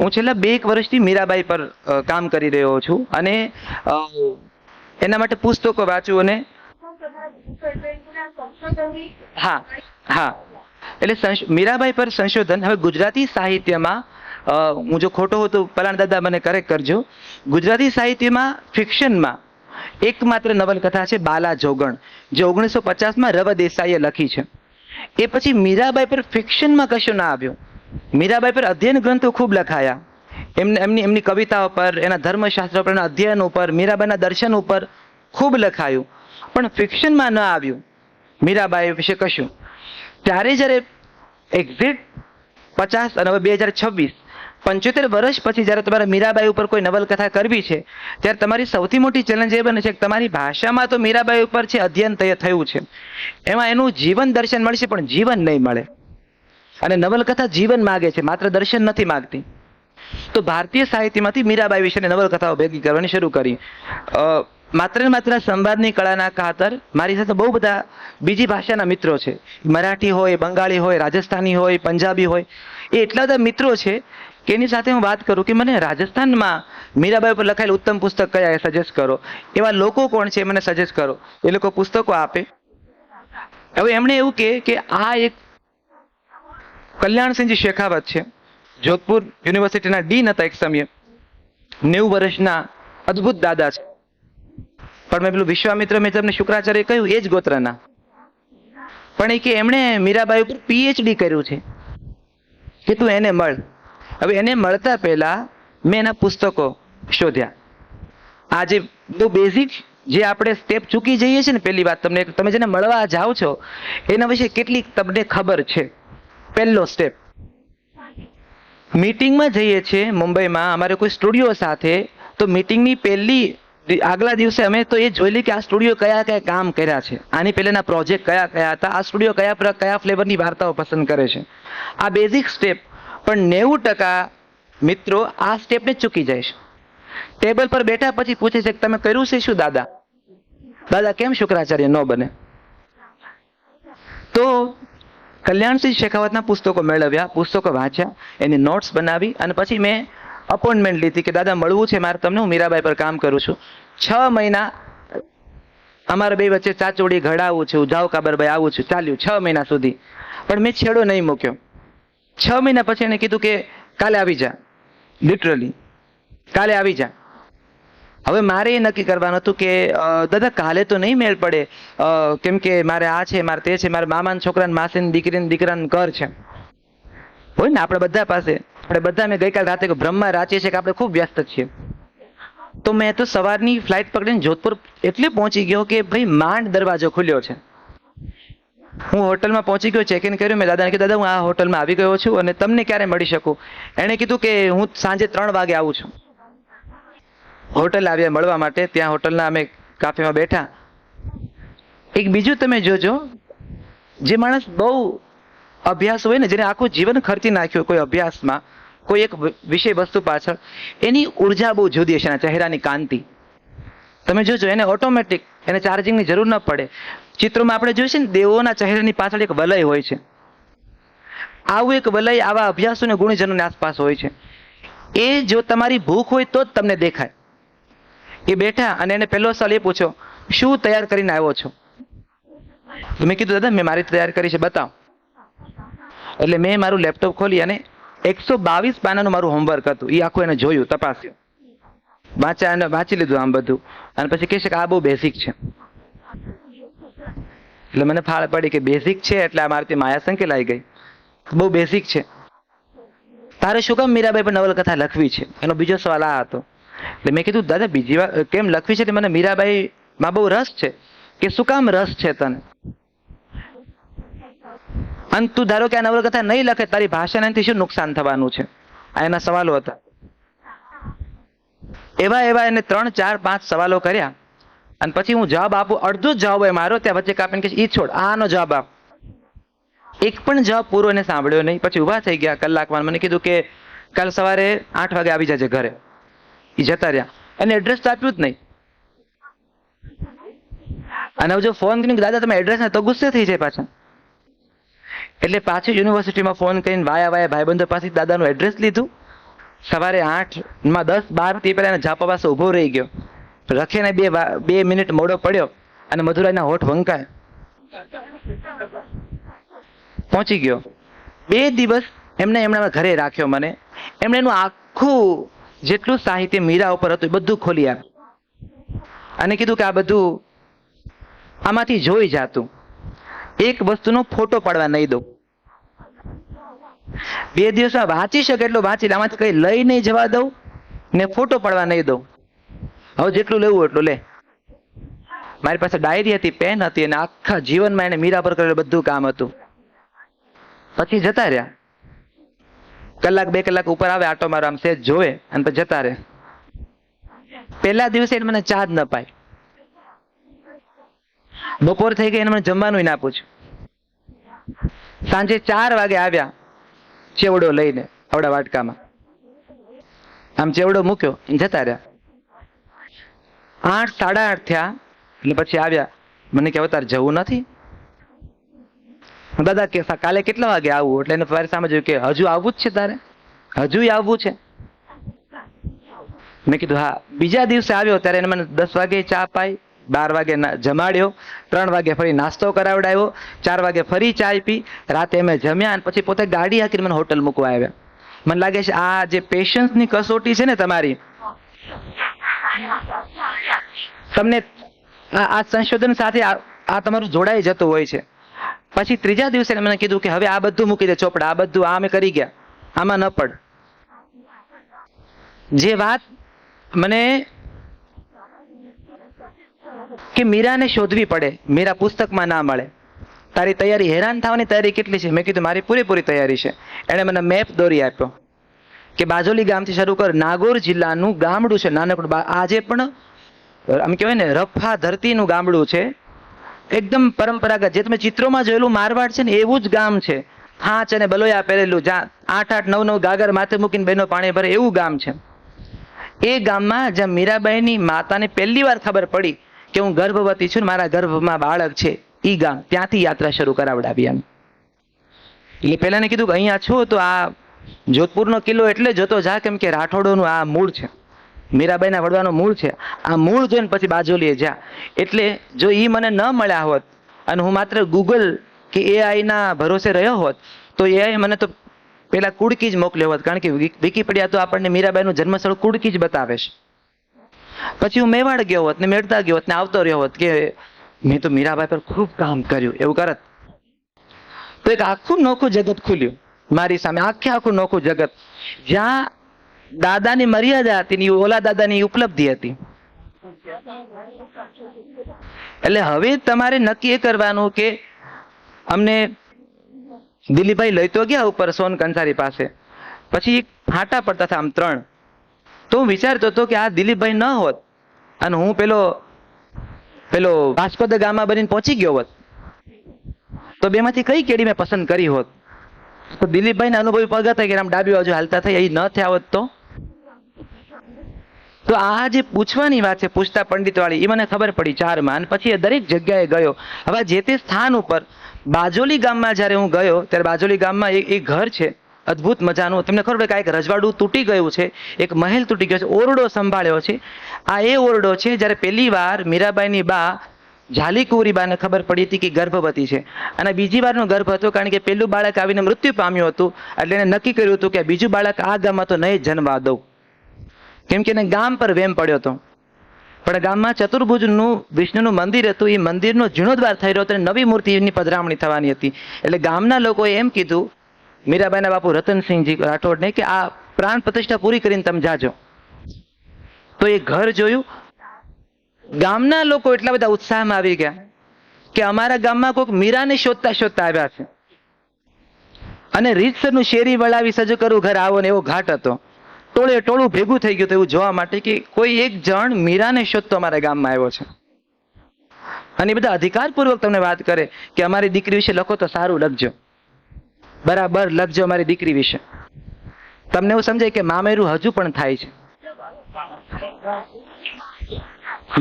હું છેલ્લા 2 વર્ષથી મીરાબાઈ પર કામ કરી રહ્યો છું અને એના માટે પુસ્તકો વાંચું અને હા હા એટલે મીરાબાઈ પર સંશોધન. હવે ગુજરાતી સાહિત્યમાં હું જો ખોટો હોઉં તો પલાણ દાદા મને કરેક્ટ કરજો. ગુજરાતી સાહિત્યમાં ફિક્શનમાં એકમાત્ર નવલકથા છે બાલા જોગણ, જે 1950માં રવ દેસાઈએ લખી છે. એ પછી મીરાબાઈ પર ફિક્શનમાં કશું ના આવ્યું. મીરાબાઈ પર અધ્યયન ગ્રંથો ખૂબ લખાયા, એમની કવિતાઓ પર, એના ધર્મશાસ્ત્ર પરના અધ્યયન ઉપર, મીરાબાઈના દર્શન ઉપર ખૂબ લખાયું, પણ ફિક્શનમાં ન આવ્યું મીરાબાઈ વિશે કશું. ત્યારે જ્યારે એક્ઝેક્ટ 50 અને હવે 2026 75 વર્ષ પછી જ્યારે તમારે મીરાબાઈ ઉપર કોઈ નવલકથા કરવી છે, ત્યારે તમારી સૌથી મોટી ચેલેન્જ એ બને છે કે તમારી ભાષામાં તો મીરાબાઈ ઉપર છે અધ્યયન થયું છે, એમાં એનું જીવન દર્શન મળશે પણ જીવન નહીં મળે. અને નવલકથા જીવન માગે છે, માત્ર દર્શન નથી માગતી. તો ભારતીય સાહિત્યમાંથી મીરાબાઈ વિશેની નવલકથાઓ ભેગી કરવાની શરૂ કરી. માત્ર ને માત્ર સંવાદની કળાના ખાતર મારી સાથે બહુ બધા બીજી ભાષાના મિત્રો છે. મરાઠી હોય, બંગાળી હોય, રાજસ્થાની હોય, પંજાબી હોય. એ એટલા બધા મિત્રો છે કે એની સાથે હું વાત કરું કે મને રાજસ્થાનમાં મીરાબાઈ પર લખાયેલ ઉત્તમ પુસ્તક કયા એ સજેસ્ટ કરો. એવા લોકો કોણ છે મને સજેસ્ટ કરો. એ લોકો પુસ્તકો આપે. હવે એમણે એવું કે આ એક કલ્યાણસિંહજી શેખાવત છે, જોધપુર યુનિવર્સિટીના ડીન હતા એક સમયે, 90 વર્ષના અદ્ભુત દાદા છે. પણ મેં પેલું વિશ્વામિત્ર મેં તમને શુક્રાચાર્ય કહ્યું એ જ ગોત્રના, પણ એ કે એમણે મીરાબાઈ ઉપર પીએચડી કર્યું છે કે તું એને મળ. હવે એને મળતા પહેલા મેં એના પુસ્તકો શોધ્યા. આ જે બહુ બેઝિક જે આપણે સ્ટેપ ચૂકી જઈએ છીએ ને, પહેલી વાત તમે જેને મળવા જાઓ છો એના વિશે કેટલી તમને ખબર છે. પહેલો સ્ટેપ, મીટિંગમાં જઈએ છીએ મુંબઈમાં અમારે કોઈ સ્ટુડિયો સાથે, તો મીટિંગની પહેલી આગલા દિવસે અમે તો એ જોઈ લઈએ કે આ સ્ટુડિયો કયા કયા કામ કર્યા છે, આની પહેલાના પ્રોજેક્ટ કયા કયા હતા, આ સ્ટુડિયો કયા ફ્લેવરની વાર્તાઓ પસંદ કરે છે. આ બેઝિક સ્ટેપ. પણ 90% મિત્રો આ સ્ટેપને ચૂકી જાય છે. ટેબલ પર બેઠા પછી પૂછે છે કે તમે કર્યું છે શું દાદા? દાદા કેમ શુક્રાચાર્ય ન બને? તો કલ્યાણસિંહ શેખાવતના પુસ્તકો મેળવ્યા, પુસ્તકો વાંચ્યા, એની નોટ્સ બનાવી અને પછી મેં અપોઇન્ટમેન્ટ લીધી કે દાદા મળવું છે મારે તમને, હું મીરાબાઈ પર કામ કરું છું. 6 મહિના અમારા બે વચ્ચે ચાચોડી ઘડાવું છું, જાવ કાબરભાઈ આવું છું, ચાલ્યું 6 મહિના સુધી. પણ મેં છેડો નહીં મૂક્યો. 6 મહિના પછી એને કીધું કે કાલે આવી જા, લિટરલી કાલે આવી જા. હવે મારે એ નક્કી કરવાનું હતું કે દાદા કાલે તો નહીં મેળ પડે, કેમ કે મારે આ છે, મારે તે છે, મારા મામાના છોકરાને, માસીની દીકરીને દીકરાનું ઘર છે. હોય ને આપણે બધા પાસે, આપણે બધા મેં ગઈકાલ રાતે બ્રહ્મા રાચીએ છીએ કે આપણે ખૂબ વ્યસ્ત છીએ. તો મેં તો સવારની ફ્લાઇટ પકડીને જોધપુર એટલે પહોંચી ગયો કે ભાઈ માંડ દરવાજો ખુલ્યો છે. હું હોટલમાં પહોંચી ગયો, ચેક ઇન કર્યું. મેં દાદાને કીધું દાદા હું આ હોટલમાં આવી ગયો છું અને તમને ક્યારે મળી શકું? એણે કીધું કે હું સાંજે 3 વાગે આવું છું. હોટલ આવ્યા મળવા માટે. ત્યાં હોટલના અમે કાફેમાં બેઠા. એક બીજું તમે જોજો, જે માણસ બહુ અભ્યાસ હોય ને, જેને આખું જીવન ખર્ચી નાખ્યું કોઈ અભ્યાસમાં, કોઈ એક વિષય વસ્તુ પાછળ, એની ઉર્જા બહુ જુદી હશે. એના ચહેરાની કાંતિ તમે જોજો, એને ઓટોમેટિક, એને ચાર્જિંગની જરૂર ન પડે. ચિત્રોમાં આપણે જોઈએ છે ને, દેવોના ચહેરાની પાછળ એક વલય હોય છે. આવું એક વલય આવા અભ્યાસો અને ગુણીજનોની આસપાસ હોય છે. એ જો તમારી ભૂખ હોય તો જ તમને દેખાય. એ બેઠા અને એને પહેલો સવાલ એ પૂછો, શું તૈયાર કરીને આવ્યો છો? તો મેં કીધું દાદા મેં મારી તૈયાર કરી છે, બતાવો. એટલે મેં મારું લેપટોપ ખોલી અને 122 પાનાનું મારું હોમવર્ક હતું, એ આખું એને જોયું, તપાસ્યું, વાંચી લીધું આમ બધું. અને પછી કહે છે કે આ બહુ બેઝિક છે. એટલે મને ફાળ પડી કે બેઝિક છે એટલે આ મારી માયા સંકેલાઈ ગઈ. બહુ બેઝિક છે. તારે શું કામ મીરાબાઈ પર નવલકથા લખવી છે? એનો બીજો સવાલ આ હતો. એટલે મેં કીધું દાદા બીજી વાર કેમ લખવી છે? મને મીરાબાઈમાં બહુ રસ છે. કે શું કામ રસ છે તને? અને તું ધારો કે આ નવલકથા નહીં લખે, તારી ભાષાને શું નુકસાન થવાનું છે? આ એના સવાલો હતા. એવા એને 3, 4, 5 સવાલો કર્યા. અને પછી હું જવાબ આપું, અડધો જ જવાબ હોય મારો, ત્યાં વચ્ચે કાપીને કે ઈ છોડ, આનો જવાબ આપ. એક પણ જવાબ પૂરો એને સાંભળ્યો નહીં. પછી ઊભા થઈ ગયા કલાકમાં. મને કીધું કે કાલ સવારે 8 વાગે આવી જજે ઘરે. એ જતા રહ્યા. એને એડ્રેસ તો આપ્યું જ નહીં. અને જો ફોન કરીને દાદા તમે એડ્રેસ ને, તો ગુસ્સે થઈ જાય પાછા. એટલે પાછી યુનિવર્સિટીમાં ફોન કરીને વાયા ભાઈબંધો પાસે દાદાનું એડ્રેસ લીધું સવારે 8 માં 10 12 તે પહેલા ઝાપા પાસે ઊભો રહી ગયો. રખેને 2 મિનિટ મોડો પડ્યો અને મધુરાયના હોઠ વંકાય પહોંચી ગયો. 2 દિવસ એમના ઘરે રાખ્યો મને. એમણે એનું આખું જેટલું સાહિત્ય મીરા ઉપર હતું એ બધું ખોલી આપ્યું અને કીધું કે આ બધું આમાંથી જોઈ જાતું, એક વસ્તુનો ફોટો પાડવા નહીં દઉં. 2 દિવસમાં વાંચી શકે એટલું વાંચી, આમાંથી કઈ લઈ નહીં જવા દઉં ને ફોટો પાડવા નહીં દઉં. હવે જેટલું લેવું એટલું લે. મારી પાસે ડાયરી હતી, પેન હતી અને આખા જીવનમાં એને મીરા પર કરેલું બધું કામ હતું. પછી જતા રહ્યા. કલાક 2 કલાક ઉપર આવે, આટો મારો આમ સેજ જોવે અને પછી જતા રહે. પહેલા દિવસે એને મને ચા જ ન પાય. બપોર થઈ ગઈ એને મને જમવાનું ના પૂછ્યું. સાંજે 4 વાગે આવ્યા ચેવડો લઈને આવડા વાટકામાં. આમ ચેવડો મૂક્યો જતા રહ્યા. 8 સાડા 8 થયા એટલે પછી આવ્યા. મને કે તારે જવું નથી? દાદા કે કાલે કેટલા વાગે આવવું? એટલે એને મારી સામે જોયું કે હજુ આવવું જ છે તારે? હજુ આવવું છે? મેં કીધું હા. બીજા દિવસે આવ્યો ત્યારે એને મને 10 વાગે ચા પાઈ, 12 વાગે જમાડ્યો, 3 વાગે ફરી નાસ્તો કરાવડાવ્યો, 4 વાગે ફરી ચા પી, રાતે અમે જમ્યા અને પછી પોતે ગાડી હાકીને મને હોટલ મૂકવા આવ્યા. મને લાગે છે આ જે પેશન્સની કસોટી છે ને તમારી, તમને આ સંશોધન સાથે આ તમારું જોડાઈ જતું હોય છે. પછી ત્રીજા દિવસે મને કીધું કે હવે આ બધું મૂકી દે ચોપડા, આ બધું આ અમે કરી ગયા, આમાં ન પડ. જે વાત મને કે મીરાને શોધવી પડે, મીરા પુસ્તકમાં ના મળે, તારી તૈયારી, હેરાન થવાની તૈયારી કેટલી છે? મેં કીધું મારી પૂરેપૂરી તૈયારી છે. એણે મને મેપ દોરી આપ્યો કે બાજોલી ગામથી શરૂ કર, નાગોર જિલ્લાનું ગામડું છે નાનકડું. આજે પણ આમ કહેવાય ને રફા ધરતીનું ગામડું છે, એકદમ પરંપરાગત. જે તમે ચિત્રોમાં જોયેલું મારવાડ છે ને એવું જ ગામ છે. હાંચ અને બલોયા પહેરેલું, જ્યાં 8-8 9-9 ગાગર માથે મૂકીને બહેનો પાણી ભરે એવું ગામ છે. એ ગામમાં જ્યાં મીરાબાઈની માતાને પહેલી વાર ખબર પડી કે હું ગર્ભવતી છું, મારા ગર્ભમાં બાળક છે, ઈ ગામ. ત્યાંથી યાત્રા શરૂ કરાવડાવી એમ. એટલે પહેલા ને કીધું કે અહીંયા છો તો આ જોધપુરનો કિલ્લો એટલે જોતો જા, કેમ કે રાઠોડોનું આ મૂળ છે, મીરાબાઈના વડવાનું મૂળ છે. આ મૂળ જોઈને પછી બાજોલીએ જા. એટલે જો ઈ મને ન મળ્યા હોત અને હું માત્ર ગૂગલ કે AI ના ભરોસે રહ્યો હોત તો AI મને તો પેલા કુડકી જ મોકલ્યો હોત, કારણ કે વિકીપીડિયા તો આપણને મીરાબાઈનું જન્મસ્થળ કુડકી જ બતાવે છે. પછી હું મેવાડ ગયો હોત ને મેળતા ગયો હોત ને આવતો રહ્યો હોત કે મેં તો મીરાબાઈ પર ખૂબ કામ કર્યું એવું કરત, તો એક આખું નોખું જગત ખુલ્યું મારી સામે. આખું નોખું જગત, જ્યાં દાદાની મર્યાદા હતી, ઓલા દાદાની ઉપલબ્ધિ હતી. એટલે હવે તમારે નક્કી એ કરવાનું કે અમને દિલીપભાઈ લઈ તો ગયા ઉપર સોન કંસારી પાસે, પછી ફાંટા પડતા હતા આમ 3. તો હું વિચારતો હતો કે આ દિલીપભાઈ ન હોત અને હું પેલો વાસ્કો દ ગામા બનીને પહોંચી ગયો હોત તો બેમાંથી કઈ કેડી મેં પસંદ કરી હોત? તો દિલીપભાઈ ના અનુભવી પગ હતા કે આમ ડાબી બાજુ હાલતા થઈ, એ ન થયા હોત તો આ જે પૂછવાની વાત છે પૂછતા પંડિત વાળી, એ મને ખબર પડી 4 માં. અને પછી એ દરેક જગ્યાએ ગયો. હવે જે તે સ્થાન ઉપર બાજોલી ગામમાં જ્યારે હું ગયો ત્યારે બાજોલી ગામમાં એક ઘર છે અદ્ભુત મજાનું. તમને ખબર પડે કે એક રજવાડું તૂટી ગયું છે, એક મહેલ તૂટી ગયો છે, ઓરડો સંભાળ્યો છે. આ એ ઓરડો છે જ્યારે પહેલી વાર મીરાબાઈની બા ઝાલીકુંવરી બાને ખબર પડી હતી કે ગર્ભવતી છે, અને બીજી વારનો ગર્ભ હતો કારણ કે પહેલું બાળક આવીને મૃત્યુ પામ્યું હતું. એટલે એને નક્કી કર્યું હતું કે બીજું બાળક આ ગામમાં તો નહીં જન્મવા દઉં, કેમ કે એને ગામ પર વેમ પડ્યો હતો. પણ ગામમાં ચતુર્ભુજનું વિષ્ણુનું મંદિર હતું, એ મંદિરનો જીર્ણોદ્ધાર થઈ રહ્યો હતો અને નવી મૂર્તિની પધરામણી થવાની હતી. એટલે ગામના લોકોએ એમ કીધું મીરાબાઈના બાપુ રતનસિંહજી રાઠોડને કે આ પ્રાણ પ્રતિષ્ઠા પૂરી કરીને તમે જાજો. તો એ ઘર જોયું. ગામના લોકો એટલા બધા ઉત્સાહમાં આવી ગયા કે અમારા ગામમાં કોઈક મીરાને શોધતા શોધતા આવ્યા છે, અને રીતસરનું શેરી વળાવી સજુ કરું ઘર આવો ને એવો ઘાટ હતો. ટોળું ભેગું થઈ ગયું એવું જોવા માટે કે કોઈ એક જણ મીરાને શોધતો અમારા ગામમાં આવ્યો છે. અને એ બધા અધિકારપૂર્વક તમને વાત કરે કે અમારી દીકરી વિશે લખો તો સારું લખજો, બરાબર લખજો અમારી દીકરી વિશે. તમને એવું સમજાય કે મામેરું હજુ પણ થાય છે,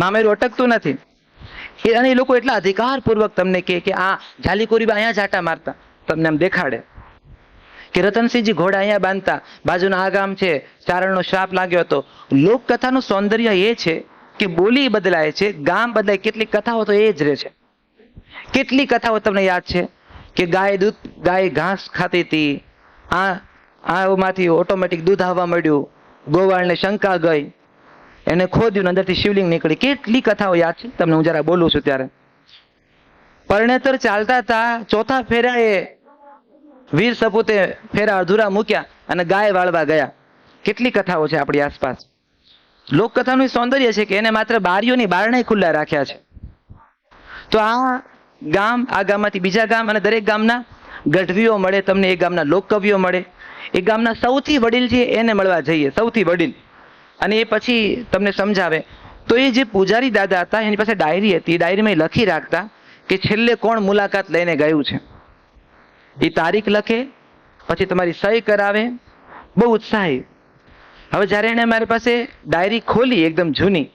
મામેરું અટકતું નથી. અને એ લોકો એટલા અધિકારપૂર્વક તમને કે આ ઝાલીકુંવરી અહીંયા જાટા મારતા તમને એમ દેખાડે કે રતનસિંહજી ઘોડા અહીંયા બાંધતા, બાજુના આ ગામ છે, ચારણનો શ્રાપ લાગ્યો હતો. લોકકથાનું સૌંદર્ય એ છે કે બોલી બદલાય છે, ગામ બદલાય, કેટલીક કથાઓ તો એ જ રહે છે. કેટલી કથાઓ તમને યાદ છે કે ગાય ઘાસ ખાતી હતી, આમાંથી ઓટોમેટિક દૂધ આવવા મળ્યું, ગોવાળને શંકા ગઈ, એને ખોદ્યું, અંદરથી શિવલિંગ નીકળી. કેટલી કથાઓ યાદ છે તમને હું જરા બોલું છું ત્યારે. પરણેતર ચાલતા હતા, ચોથા ફેરાએ વીર સપૂતે ફેરા અધૂરા મૂક્યા અને ગાય વાળવા ગયા. કેટલી કથાઓ છે આપણી આસપાસ. લોકકથાનું સૌંદર્ય છે કે એને માત્ર બારીઓની બારણે ખુલ્લા રાખ્યા છે. તો આ ગામમાંથી બીજા ગામ અને દરેક ગામના ગઢવીઓ મળે તમને, એ ગામના લોકકવિઓ મળે, એ ગામના સૌથી વડીલ છે એને મળવા જઈએ, સૌથી વડીલ. અને એ પછી તમને સમજાવે. તો એ જે પૂજારી દાદા હતા એની પાસે ડાયરી હતી, ડાયરીમાં એ લખી રાખતા કે છેલ્લે કોણ મુલાકાત લઈને ગયું છે. એ તારીખ લખે, પછી તમારી સહી કરાવે, બહુ ઉત્સાહી. હવે જ્યારે એને મારી પાસે ડાયરી ખોલી એકદમ જૂની,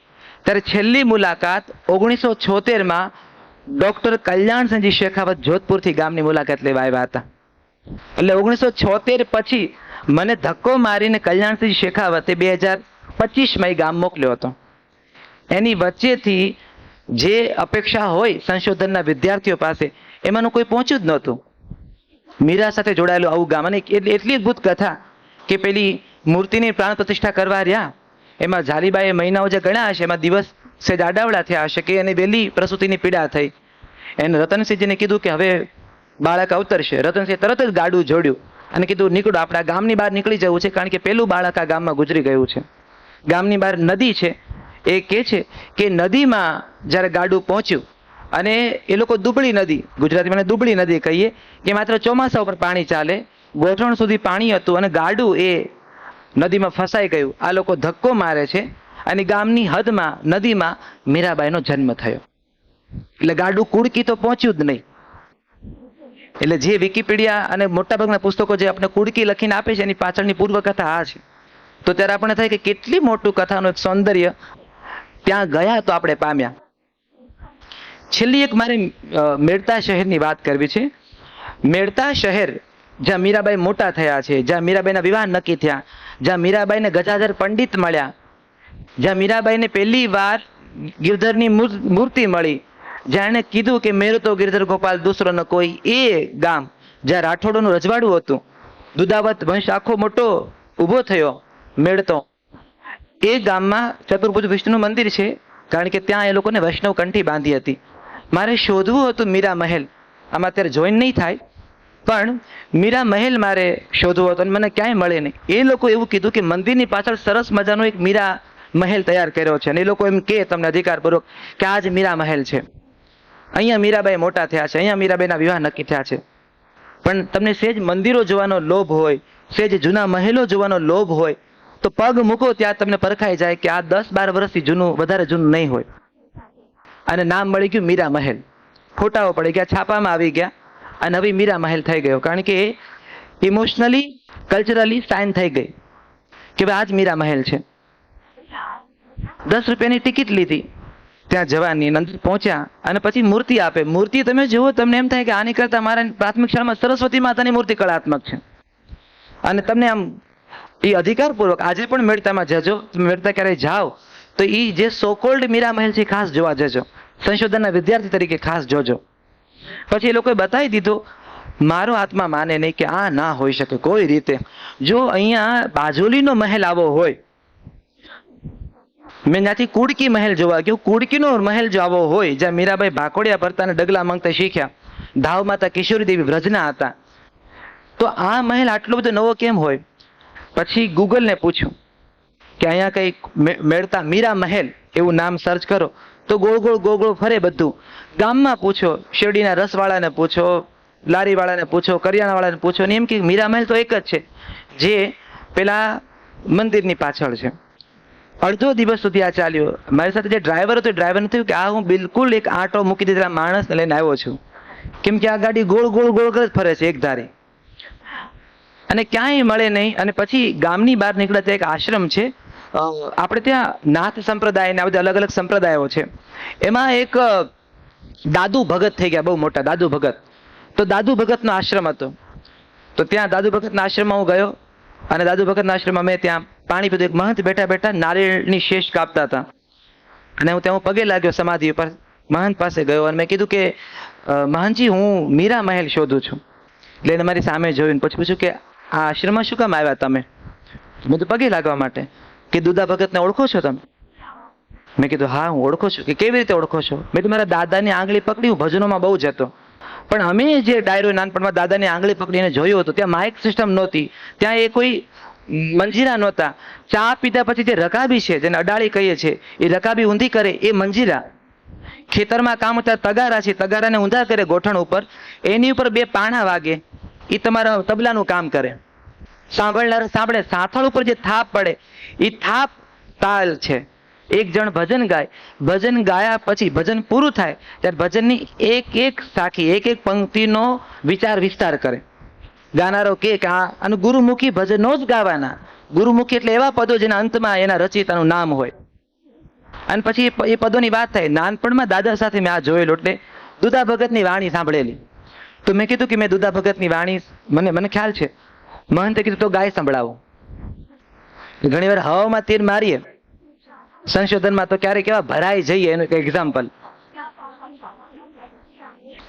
ત્યારે છેલ્લી મુલાકાત 1976માં ડોક્ટર કલ્યાણસિંહજી શેખાવત જોધપુરથી ગામની મુલાકાત લેવા આવ્યા હતા. એટલે 1976 પછી મને ધક્કો મારીને કલ્યાણસિંહ શેખાવતે 2025માં ગામ મોકલ્યો હતો. એની વચ્ચેથી જે અપેક્ષા હોય સંશોધનના વિદ્યાર્થીઓ પાસે, એમાંનું કોઈ પહોંચ્યું જ નહોતું. મીરા સાથે જોડાયેલું આવું ગામ. અને એટલી અદભુત કથા કે પેલી મૂર્તિની પ્રાણ પ્રતિષ્ઠા કરવા રહ્યા, એમાં જાલીબાઈએ મહિનાઓ જે ગણ્યા હશે, એમાં દિવસ સેજ આડાવડા થયા હશે કે એની વહેલી પ્રસૂતિની પીડા થઈ. એને રતનસિંહજીને કીધું કે હવે બાળક અવતરશે. રતનસિંહે તરત જ ગાડું જોડ્યું અને કીધું નીકળો, આપણા ગામની બહાર નીકળી જવું છે, કારણ કે પેલું બાળક આ ગામમાં ગુજરી ગયું છે. ગામની બહાર નદી છે. એ કહે છે કે નદીમાં જ્યારે ગાડું પહોંચ્યું, અને એ લોકો દુબળી નદી, ગુજરાતીમાં દુબળી નદી કહીએ, કે માત્ર ચોમાસા ઉપર પાણી ચાલે, ગોઠણ સુધી પાણી હતું અને ગાડું એ નદીમાં ફસાઈ ગયું. આ લોકો ધક્કો મારે છે અને ગામની હદમાં નદીમાં મીરાબાઈનો જન્મ થયો. એટલે ગાડું કુડકી તો પહોંચ્યું જ નહીં. એટલે જે વિકિપીડિયા અને મોટાભાગના પુસ્તકો જે આપણે કુડકી લખીને આપે છે, એની પાછળની પૂર્વકથા આ છે. તો ત્યારે આપણે થાય કે કેટલી મોટું કથાનું એક સૌંદર્ય ત્યાં ગયા તો આપણે પામ્યા. છેલ્લી એક મારે મેડતા શહેરની વાત કરવી છે. મેડતા શહેર જ્યાં મીરાબાઈ મોટા થયા છે, જ્યાં મીરાબાઈના વિવાહ નક્કી થયા, જ્યાં મીરાબાઈને ગજાધર પંડિત મળ્યા, જ્યાં મીરાબાઈને પહેલી વાર ગિરધરની મૂર્તિ મળી, જ્યાં એને કીધું કે મેરો તો ગિરધર ગોપાલ દૂસરો ન કોઈ, એ ગામ જ્યાં રાઠોડોનું રજવાડું હતું, દુદાવત વંશ આખો મોટો ઊભો થયો મેળતો. એ ગામમાં ચતુર્ભુજ વિષ્ણુ મંદિર છે, કારણ કે ત્યાં એ લોકોને વૈષ્ણવ કંઠી બાંધી હતી. મારે શોધવું હતું મીરા મહેલ. આમાં અત્યારે જોઈન નહીં થાય, પણ મીરા મહેલ મારે શોધવો હતો અને મને ક્યાંય મળે નહીં. એ લોકો એવું કીધું કે મંદિરની પાછળ સરસ મજાનો એક મીરા મહેલ તૈયાર કર્યો છે, અને એ લોકો એમ કહે તમને અધિકારપૂર્વક કે આ જ મીરા મહેલ છે, અહીંયા મીરાબાઈ મોટા થયા છે, અહીંયા મીરાબાઈના વિવાહ નક્કી થયા છે. પણ તમને સેજ મંદિરો જોવાનો લોભ હોય, સેજ જૂના મહેલો જોવાનો લોભ હોય, તો પગ મૂકો ત્યાં તમને પરખાઈ જાય કે આ 10-12 વર્ષથી જૂનું, વધારે જૂનું નહીં હોય. અને નામ મળી ગયું મીરા મહેલ. ફોટાઓ પડી ગયા, છાપામાં આવી ગયા, અને હવે મીરા મહેલ થઈ ગયો, કારણ કે એ ઇમોશનલી, કલ્ચરલી સાઇન થઈ ગઈ કે ભાઈ આ જ મીરા મહેલ છે. 10 રૂપિયાની ટિકિટ લીધી ત્યાં જવાની, અંદર પહોંચ્યા અને પછી મૂર્તિ આપે. મૂર્તિ તમે જુઓ, તમને એમ થાય કે આની કરતા મારા પ્રાથમિક શાળામાં સરસ્વતી માતાની મૂર્તિ કળાત્મક છે. અને તમને આમ એ અધિકારપૂર્વક આજે પણ મેળતામાં જજો, મેળતા ક્યારેય જાઓ તો એ જે સોકોલ્ડ મીરા મહેલ છે ખાસ જોવા જજો, સંશોધનના વિદ્યાર્થી તરીકે ખાસ જોજો. પછી એ લોકોએ બતાવી દીધું. મારો આત્મા માને નહીં કે આ ના હોઈ શકે કોઈ રીતે. જો અહીંયા બાજોલીનો મહેલ આવો હોય, મેં ત્યાંથી કુડકી મહેલ જોવા ગયો, કુડકીનો મહેલ જો આવો હોય, જ્યાં મીરાબાઈ ભાકોડિયા ભરતા અને ડગલા માંગતા શીખ્યા, ધાવ માતા કિશોરી દેવી વ્રજના હતા, તો આ મહેલ આટલો બધો નવો કેમ હોય? પછી ગૂગલને પૂછ્યું કે અહીંયા કઈ મેળતા મીરા મહેલ એવું નામ સર્ચ કરો તો ગોળ ગોળ ફરે બધું. ગામમાં પૂછો, શેરડીના રસવાળાને પૂછો, લારીવાળાને પૂછો, કરિયાણાવાળાને પૂછો, ને એમ કે મીરા મહેલ તો એક જ છે, જે પેલા મંદિરની પાછળ છે. અડધો દિવસ સુધી આ ચાલ્યો. મારી સાથે જે ડ્રાઈવર હતો, ડ્રાઈવરને થયું કે આ હું બિલકુલ એક આંટો મૂકી દીધેલા માણસને લઈને આવ્યો છું, કેમ કે આ ગાડી ગોળ ગોળ જ ફરે છે એક ધારી, અને ક્યાંય મળે નહીં. અને પછી ગામની બહાર નીકળ્યા ત્યાં એક આશ્રમ છે. આપણે ત્યાં નાથ સંપ્રદાય ને આ બધા અલગ અલગ સંપ્રદાયો છે. એમાં એક દાદુ ભગત થઈ ગયા, બહુ મોટા દાદુ ભગત. તો દાદુ ભગતનો આશ્રમ હતો. તો ત્યાં દાદુ ભગતના આશ્રમમાં હું ગયો અને દાદુ ભગતના આશ્રમમાં મેં ત્યાં પાણી પીધું. એક મહંત બેઠા બેઠા નારિયેળની શેષ કાપતા હતા અને હું ત્યાં પગે લાગ્યો સમાધિ ઉપર, મહંત પાસે ગયો અને મેં કીધું કે મહંતજી, હું મીરા મહેલ શોધું છું. એટલે એને મારી સામે જોયું પછી પૂછ્યું કે આ આશ્રમમાં શું કામ આવ્યા તમે? મેં તો પગે લાગવા માટે. કે દુદા ભગતને ઓળખો છો તમે? મેં કીધું હા હું ઓળખું છું. કે કેવી રીતે ઓળખો છો? મેં તો મારા દાદાની આંગળી પકડી, હું ભજનોમાં બહુ જતો, પણ અમે જે ડાયરો નાનપણમાં દાદાની આંગળી પકડીને જોયું હતું ત્યાં માઇક સિસ્ટમ નહોતી, ત્યાં એ કોઈ મંજીરા નહોતા. ચા પીધા પછી જે રકાબી છે, જેને અડાળી કહીએ છીએ, એ રકાબી ઊંધી કરે એ મંજીરા. ખેતરમાં કામ હતા તગારા છે, તગારાને ઊંધા કરે ગોઠણ ઉપર, એની ઉપર બે પાણા વાગે, એ તમારા તબલાનું કામ કરે. સાંભળનાર સાંભળે. સાથળ ઉપર જે થાપ પડે એ થાપ તાલ છે. એક જણ ભજન ગાય, ભજન ગાયા પછી ભજન પૂરું થાય ત્યારે ભજનની એક એક સાખી, એક એક પંક્તિનો વિચાર વિસ્તાર કરે. ગાનારો કે આ અને ગુરુમુખી ભજનો જ ગાવાના. ગુરુમુખી એટલે એવા પદો જેના અંતમાં એના રચયિતાનું નામ હોય. અને પછી એ પદોની વાત થાય. નાનપણમાં દાદા સાથે મેં આ જોયેલું, એટલે દુદા ભગતની વાણી સાંભળેલી. તો મેં કીધું કે મેં દુદા ભગતની વાણી મને ખ્યાલ છે. મહંતે કીધું તો ગાય સંભળાવો. ઘણી વાર હવામાં તીર મારીએ સંશોધનમાં તો ક્યારેક એવા ભરાઈ જઈએ. એનું એક એક્ઝામ્પલ,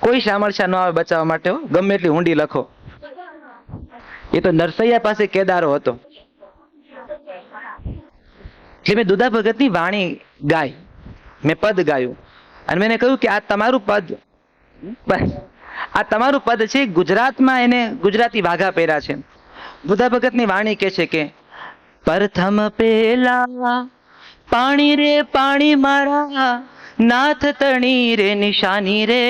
કોઈ સામર્થ્ય ન આવે બચાવવા માટે, ગમે એટલી ઊંડી લખો. એ તો નરસૈયા પાસે કેદારો હતો. એટલે મેં દુદા ભગતની વાણી ગાઈ, મેં પદ ગાયું અને મેં કહ્યું કે આ તમારું પદ, આ તમારું પદ છે. ગુજરાતમાં એને ગુજરાતી વાઘા પહેર્યા છે. દુદા ભગતની વાણી કહે છે કે પ્રથમ પેલા પાણી રે પાણી મારા, નાથ તણી રે નિશાની રે,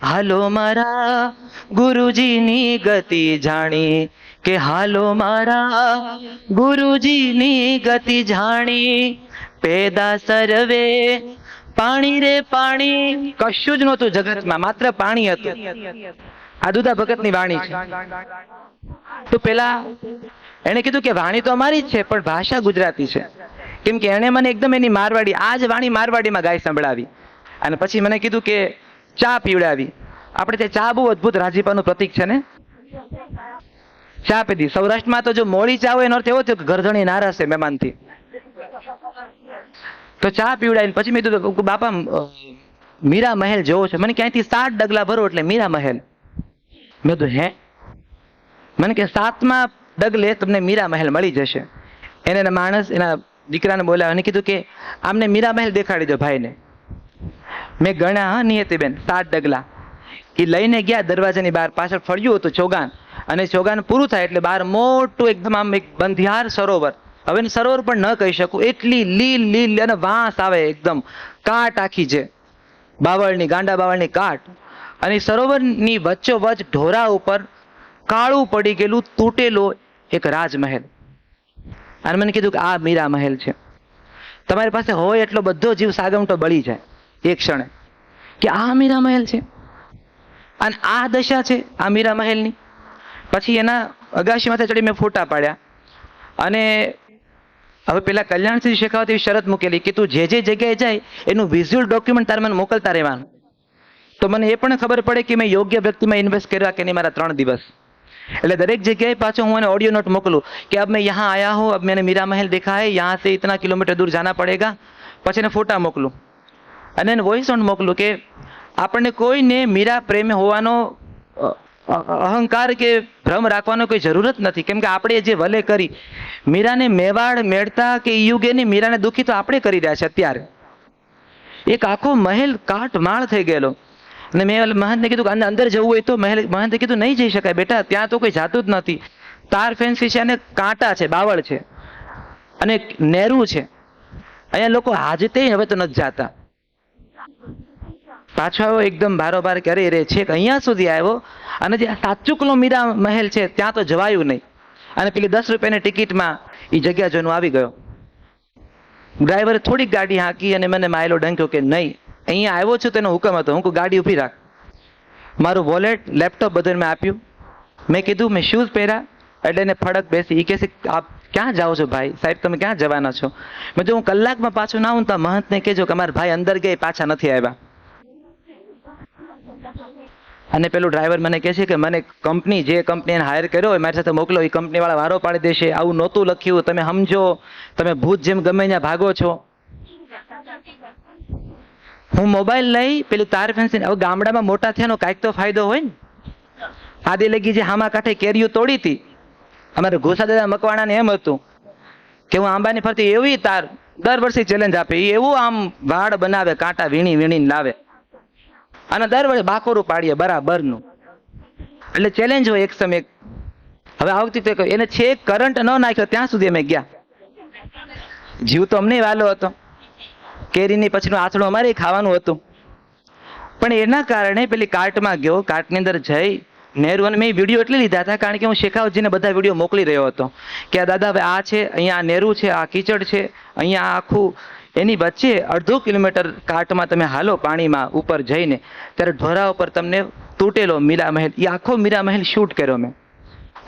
હાલો મારા ગુરુજીની ગતિ જાણી, કે હાલો મારા ગુરુજીની ગતિ જાણી. પેદા સર્વે પાણી રે પાણી, કશું જ નહોતું જગતમાં, માત્ર પાણી હતું. આ દુદા ભગતની વાણી છે. તો પેલા એને કીધું કે વાણી તો અમારી જ છે પણ ભાષા ગુજરાતી છે. કેમ કે એને મને એકદમ એની મારવાડી, આ જ વાણી મારવાડીમાં ગાય સંભળાવી. અને પછી મને કીધું કે ચા પીવડાવી. આપણે તે ચા બહુ અદભુત રાજીપાનું પ્રતીક છે ને. ચા પીધી. સૌરાષ્ટ્રમાં તો જો મોડી ચા હોય એનો અર્થ એવો થયો કે ઘરધણી નારાજ છે મહેમાનથી. તો ચા પીવડાવીને પછી મેં કીધું બાપા મીરા મહેલ જોવો છે? મને ક્યાંયથી 7 ડગલા ભરો એટલે મીરા મહેલ. મેં કીધું હે? મને કે 7મા ડગલે તમને મીરા મહેલ મળી જશે. એને માણસ એના દીકરાને બોલાવ્યો અને કીધું કે આમને મીરા મહેલ દેખાડી દો ભાઈને. મેં ગણ્યા, હા નિયતિબેન 7 ડગલા. એ લઈને ગયા દરવાજાની બહાર, પાછળ ફળ્યું હતું ચોગાન, અને ચોગાન પૂરું થાય એટલે બહાર મોટું એકદમ આમ એક બંધિયાર સરોવર. હવે સરોવર પણ ન કહી શકું, એટલી લીલ લીલ અને વાંસ આવે, એકદમ કાટ આખી છે, બાવળની, ગાંડા બાવળની કાટ. અને સરોવરની વચ્ચોવચ ઢોરા ઉપર કાળું પડી ગયેલું તૂટેલું એક રાજમહેલ. અને મને કીધું કે આ મીરા મહેલ છે. તમારી પાસે હોય એટલો બધો જીવ સાગમટો બળી જાય એક ક્ષણે કે આ મીરા મહેલ છે અને આ દશા છે આ મીરા મહેલની. પછી એના અગાશી માથે ચડી મેં ફોટા પાડ્યા. અને હવે પેલા કલ્યાણસિંહ શેખાવત એવી શરત મૂકેલી કે તું જે જગ્યાએ જાય એનું વિઝ્યુઅલ ડોક્યુમેન્ટ તારે મને મોકલતા રહેવાનું. તો મને એ પણ ખબર પડે કે મેં યોગ્ય વ્યક્તિમાં ઇન્વેસ્ટ કર્યા કે નહીં મારા 3 દિવસ. એટલે દરેક જગ્યાએ પાછો હું એને ઓડિયો નોટ મોકલું કે अब मैं यहाँ आया हूँ, अब मैंने मीरा महल देखा है, यहाँ से इतना किलोमीटर दूर जाना पड़ेगा. પછી એને ફોટા મોકલું અને એને વોઇસ નોટ મોકલું કે આપણને કોઈને મીરા પ્રેમ હોવાનો અહંકાર કે ભ્રમ રાખવાનો કોઈ જરૂરત નથી. કેમ કે આપણે જે ભલે કરી મીરાને મેવાડ મેળતા કે યુગેની મીરાને દુઃખી તો આપણે કરી રહ્યા છે અત્યારે. એક આખો મહેલ કાટ માળ થઈ ગયેલો. અને મેં મહંતને કીધું કે અંદર જવું હોય તો મહંતે કીધું નહીં જઈ શકાય બેટા, ત્યાં તો કોઈ જાતું જ નથી. તાર ફેન્સી છે અને કાંટા છે, બાવળ છે અને નેરું છે. અહીંયા લોકો હાજતે હવે તો નથી જાતા. પાછો આવ્યો એકદમ બારોબાર કરે રે છે અહીંયા સુધી આવ્યો. અને જે સાચુકલો મીરા મહેલ છે ત્યાં તો જવાયું નહીં. અને પેલી 10 રૂપિયાની ટિકિટમાં એ જગ્યા જોઈને આવી ગયો. ડ્રાઈવરે થોડીક ગાડી હાંકી અને મને માયલો ડંક્યો કે નહીં, અહીંયા આવ્યો છું તેનો હુકમ હતો, હું ગાડી ઊભી રાખ. મારું વોલેટ, લેપટોપ બધું મેં આપ્યું. મેં કીધું મેં શૂઝ પહેર્યા એટલે એને ફડક બેસી. એ કહે છે આપ ક્યાં જાઓ છો ભાઈ? સાહેબ તમે ક્યાં જવાના છો? મેં જો હું કલાકમાં પાછું ના આવું તો મહંતને કહેજો કે અમારા ભાઈ અંદર ગયા પાછા નથી આવ્યા. અને પેલું ડ્રાઈવર મને કહે છે કે મને કંપની જે કંપની એને હાયર કર્યો હોય મારી સાથે મોકલો, એ કંપનીવાળા વારો પાડી દેશે, આવું નહોતું લખ્યું, તમે સમજો, તમે ભૂત જેમ ગમે ત્યાં ભાગો છો. હું મોબાઈલ લઈ પેલું તાર ફેન્સિંગ, હવે ગામડામાં મોટા થયાનો કાંઈક તો ફાયદો હોય ને. આદિ લગી જે હામા કાંઠે કેરીઓ તોડી હતી, અમારે ઘોસા દાદા મકવાણાને એમ હતું કે હું આંબાની ફરતી એવી તાર દર વર્ષે ચેલેન્જ આપે, એ એવું આમ વાડ બનાવે, કાંટા વીણી વીણીને લાવે અને દર વર્ષે બાકોરું પાડીએ બરાબરનું. એટલે ચેલેન્જ હોય એક સમય. હવે આ વખતે એને છેક કરંટ ન નાખ્યો ત્યાં સુધી અમે ગયા. જીવ તો અમને વાલો હતો, કેરીની પછીનું આથડું અમારે ખાવાનું હતું, પણ એના કારણે પેલી કાર્ટમાં ગયો, કાર્ટની અંદર જઈ નેરુ, અને મેં વિડીયો એટલે લીધા હતા કારણ કે હું શેખાવતજીને બધા વિડીયો મોકલી રહ્યો હતો કે આ દાદા હવે આ છે, અહીંયા આ નેરુ છે, આ કીચડ છે, અહીંયા આખું એની વચ્ચે 1.5 કિલોમીટર કાર્ટમાં તમે હાલો પાણીમાં ઉપર જઈને, ત્યારે ઢોરા ઉપર તમને તૂટેલો મીરા મહેલ, એ આખો મીરા મહેલ શૂટ કર્યો મેં.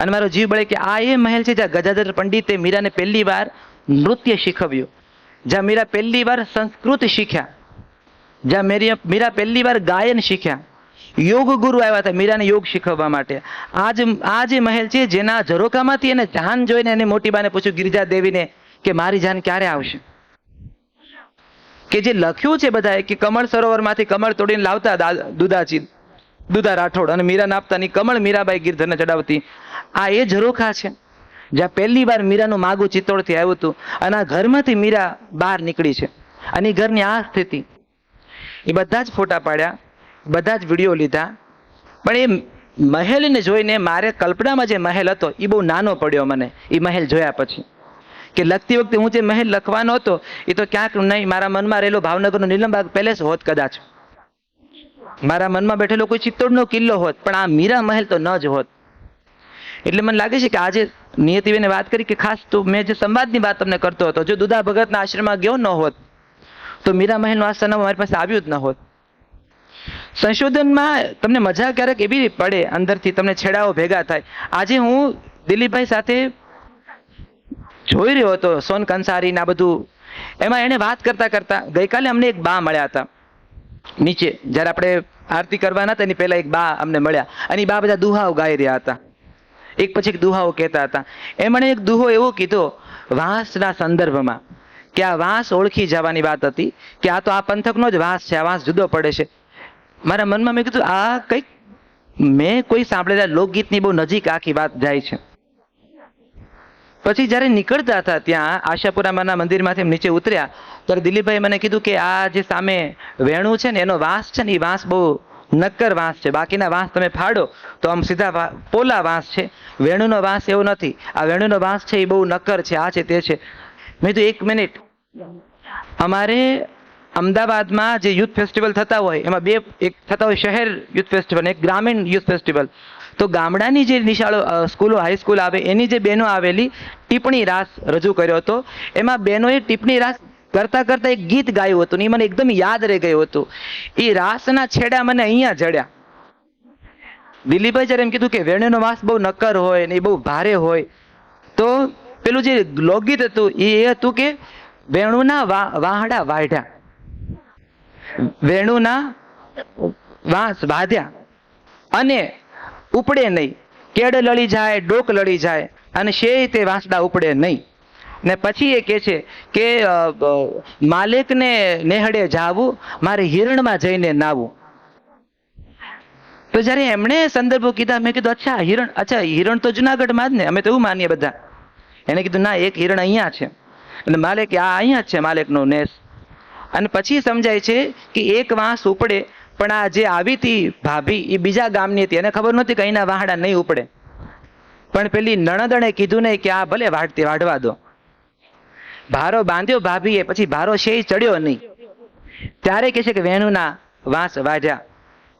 અને મારો જીવ બળે કે આ એ મહેલ છે જ્યાં ગજાધર પંડિતે મીરાને પહેલી વાર નૃત્ય શીખવ્યું, જ્યાં મીરા પહેલી વાર સંસ્કૃત શીખ્યા, જ્યાં મીરા પહેલી વાર ગાયન શીખ્યા, યોગ ગુરુ આવ્યા હતા મીરાને યોગ શીખવવા માટે. આ જે મહેલ છે જેના ઝરોકામાંથી એને જાન જોઈને એને મોટી બાને પૂછ્યું, ગિરિજા દેવીને, કે મારી જાન ક્યારે આવશે. કે જે લખ્યું છે બધાએ કે કમળ સરોવરમાંથી કમળ તોડીને લાવતા દુધા રાઠોડ અને મીરાને આપતા, ની કમળ મીરાબાઈ ગિરધરને ચડાવતી. આ એ ઝરોખા છે જ્યાં પહેલી વાર મીરાનું માગું ચિત્તોડથી આવ્યું હતું, અને આ ઘરમાંથી મીરા બહાર નીકળી છે, અને એ ઘરની આ સ્થિતિ. એ બધા જ ફોટા પાડ્યા, બધા જ વિડીયો લીધા, પણ એ મહેલને જોઈને મારે કલ્પનામાં જે મહેલ હતો એ બહુ નાનો પડ્યો મને એ મહેલ જોયા પછી. કે લખતી વખતે હું જે મહેલ લખવાનો હતો એ તો ક્યાંક નહીં, મારા મનમાં રહેલો ભાવનગરનો નીલમબાગ પેલેસ હોત કદાચ, મારા મનમાં બેઠેલો કોઈ ચિત્તોડનો કિલ્લો હોત, પણ આ મીરા મહેલ તો ન જ હોત. એટલે મને લાગે છે કે આજે નિયતિબેને વાત કરી કે ખાસ તો મેં જે સંવાદની વાત તમને કરતો હતો, જો દુધા ભગતના આશ્રમમાં ગયો ન હોત તો મીરા મહેલનું આ સરનામું મારી પાસે આવ્યું જ ન હોત. સંશોધનમાં તમને મજા ક્યારેક એવી પડે, અંદરથી તમને છેડાઓ ભેગા થાય. આજે હું દિલીપભાઈ સાથે જોઈ રહ્યો હતો સોન કંસારી ના બધું, એમાં એને વાત કરતા કરતા ગઈકાલે અમને એક બા મળ્યા હતા નીચે, જ્યારે આપણે આરતી કરવાના હતા એની પહેલા એક બા અમને મળ્યા, અને એ બા બધા દુહાઓ ગાઈ રહ્યા હતા, એક પછી એક દુહાઓ કહેતા હતા. એમણે એક દુહો એવો કીધો વાંસના સંદર્ભમાં કે આ વાંસ ઓળખી જવાની વાત હતી, કે આ તો આ પંથકનો જ વાંસ છે, આ વાંસ જુદો પડે છે. મારા મનમાં મેં કીધું આ કંઈક મેં કોઈ સાંભળેલા લોકગીતની બહુ નજીક આખી વાત જાય છે. પછી જ્યારે નીકળતા હતા ત્યાં આશાપુરામાના મંદિરમાંથી નીચે ઉતર્યા ત્યારે દિલીપભાઈ મને કીધું કે આ જે સામે વેણુ છે ને એનો વાંસ છે ને એ વાંસ બહુ નક્કર વાંસ છે, બાકીના વાંસ તમે ફાડો તો આમ સીધા પોલા વાંસ છે, વેણુનો વાંસ એવો નથી, આ વેણુનો વાંસ છે એ બહુ નક્કર છે, આ છે તે છે. મેં તો એક મિનિટ, અમારે અમદાવાદમાં જે યુથ ફેસ્ટિવલ થતા હોય એમાં બે, એક થતા હોય શહેર યુથ ફેસ્ટિવલ, એક ગ્રામીણ યુથ ફેસ્ટિવલ. તો ગામડાની જે નિશાળો સ્કૂલો હાઈસ્કૂલ આવે એની જે બહેનો આવેલી ટીપણી રાસ રજૂ કર્યો હતો, એમાં બહેનોએ ટીપણી રાસ કરતા કરતા એક ગીત ગાયું હતું ને એ મને એકદમ યાદ રહી ગયું હતું. એ રાસના છેડા મને અહીંયા જડ્યા. દિલીપભાઈ જ્યારે એમ કીધું કે વેણુનો વાંસ બહુ નક્કર હોય ને એ બહુ ભારે હોય, તો પેલું જે લોકગીત હતું એ હતું કે વેણુના વાહડા વાઢ્યા, વેણુના વાંસ વાધ્યા અને ઉપડે નહીં, કેડ લળી જાય, ડોક લળી જાય અને શેય તે વાંસડા ઉપડે નહીં. ને પછી એ કહે છે કે માલિકને નેહડે જાવું, મારે હિરણમાં જઈને નાવું. તો જ્યારે એમણે સંદર્ભો કીધા મેં કીધું અચ્છા હિરણ તો જુનાગઢમાં જ ને, અમે તો એવું માનીએ બધા. એને કીધું ના, એક હિરણ અહીંયા છે અને માલિક આ અહીંયા જ છે માલિકનો નેસ. અને પછી સમજાય છે કે એક વાંસ ઉપડે, પણ આ જે આવી હતી ભાભી એ બીજા ગામની હતી, એને ખબર નહોતી કે અહીંના વાહડા નહીં ઉપડે, પણ પેલી નણંદણે કીધું નહીં કે આ ભલે વાઢવા દો. ભારો બાંધ્યો ભાભીએ, પછી ભારો શેય ચડ્યો નહીં, ત્યારે કહે છે કે વેણુના વાંસ વાજ્યા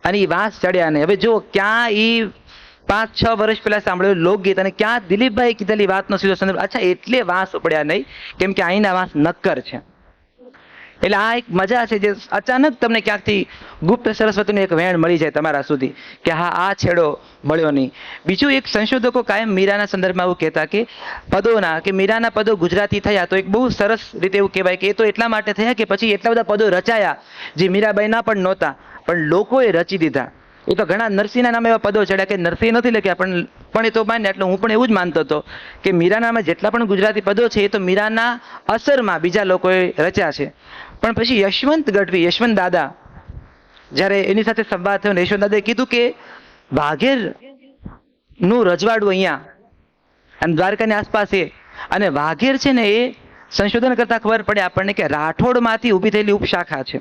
અને એ વાંસ ચડ્યા નહીં. હવે જો ક્યાં એ 5-6 વર્ષ પહેલા સાંભળેલું લોકગીત અને ક્યાં દિલીપભાઈ કીધેલી વાતનો સીધો સંદર્ભ. અચ્છા એટલે વાંસ ઉપડ્યા નહીં કેમ કે અહીંના વાંસ નક્કર છે. એટલે આ એક મજા છે જે અચાનક તમને ક્યાંકથી ગુપ્ત સરસ્વતીનું એક વેણ મળી જાય તમારા સુધી કે હા આ છેડો મળ્યો નહીં. બીજું એક સંશોધકો કાયમ મીરાના સંદર્ભમાં એવું કહેતા કે પદોના, કે મીરાના પદો ગુજરાતી થયા તો એક બહુ સરસ રીતે એવું કહેવાય કે એ તો એટલા માટે થયા કે પછી એટલા બધા પદો રચાયા જે મીરાબાઈના પણ નહોતા, પણ લોકોએ રચી દીધા. એ તો ઘણા નરસિંહના નામે એવા પદો ચડ્યા કે નરસિંહ નથી લખ્યા, પણ એ તો માન્ય, એટલે હું પણ એવું જ માનતો હતો કે મીરાના નામે જેટલા પણ ગુજરાતી પદો છે એ તો મીરાના અસરમાં બીજા લોકોએ રચ્યા છે. પણ પછી યશવંત ગઢવી, યશવંત દાદા, જ્યારે એની સાથે સંવાદ થયો ને યશવંત દાદાએ કીધું કે વાઘેર નું રજવાડું અહીંયા અને દ્વારકાની આસપાસ એ, અને વાઘેર છે ને એ સંશોધન કરતા ખબર પડે આપણને કે રાઠોડમાંથી ઊભી થયેલી ઉપશાખા છે.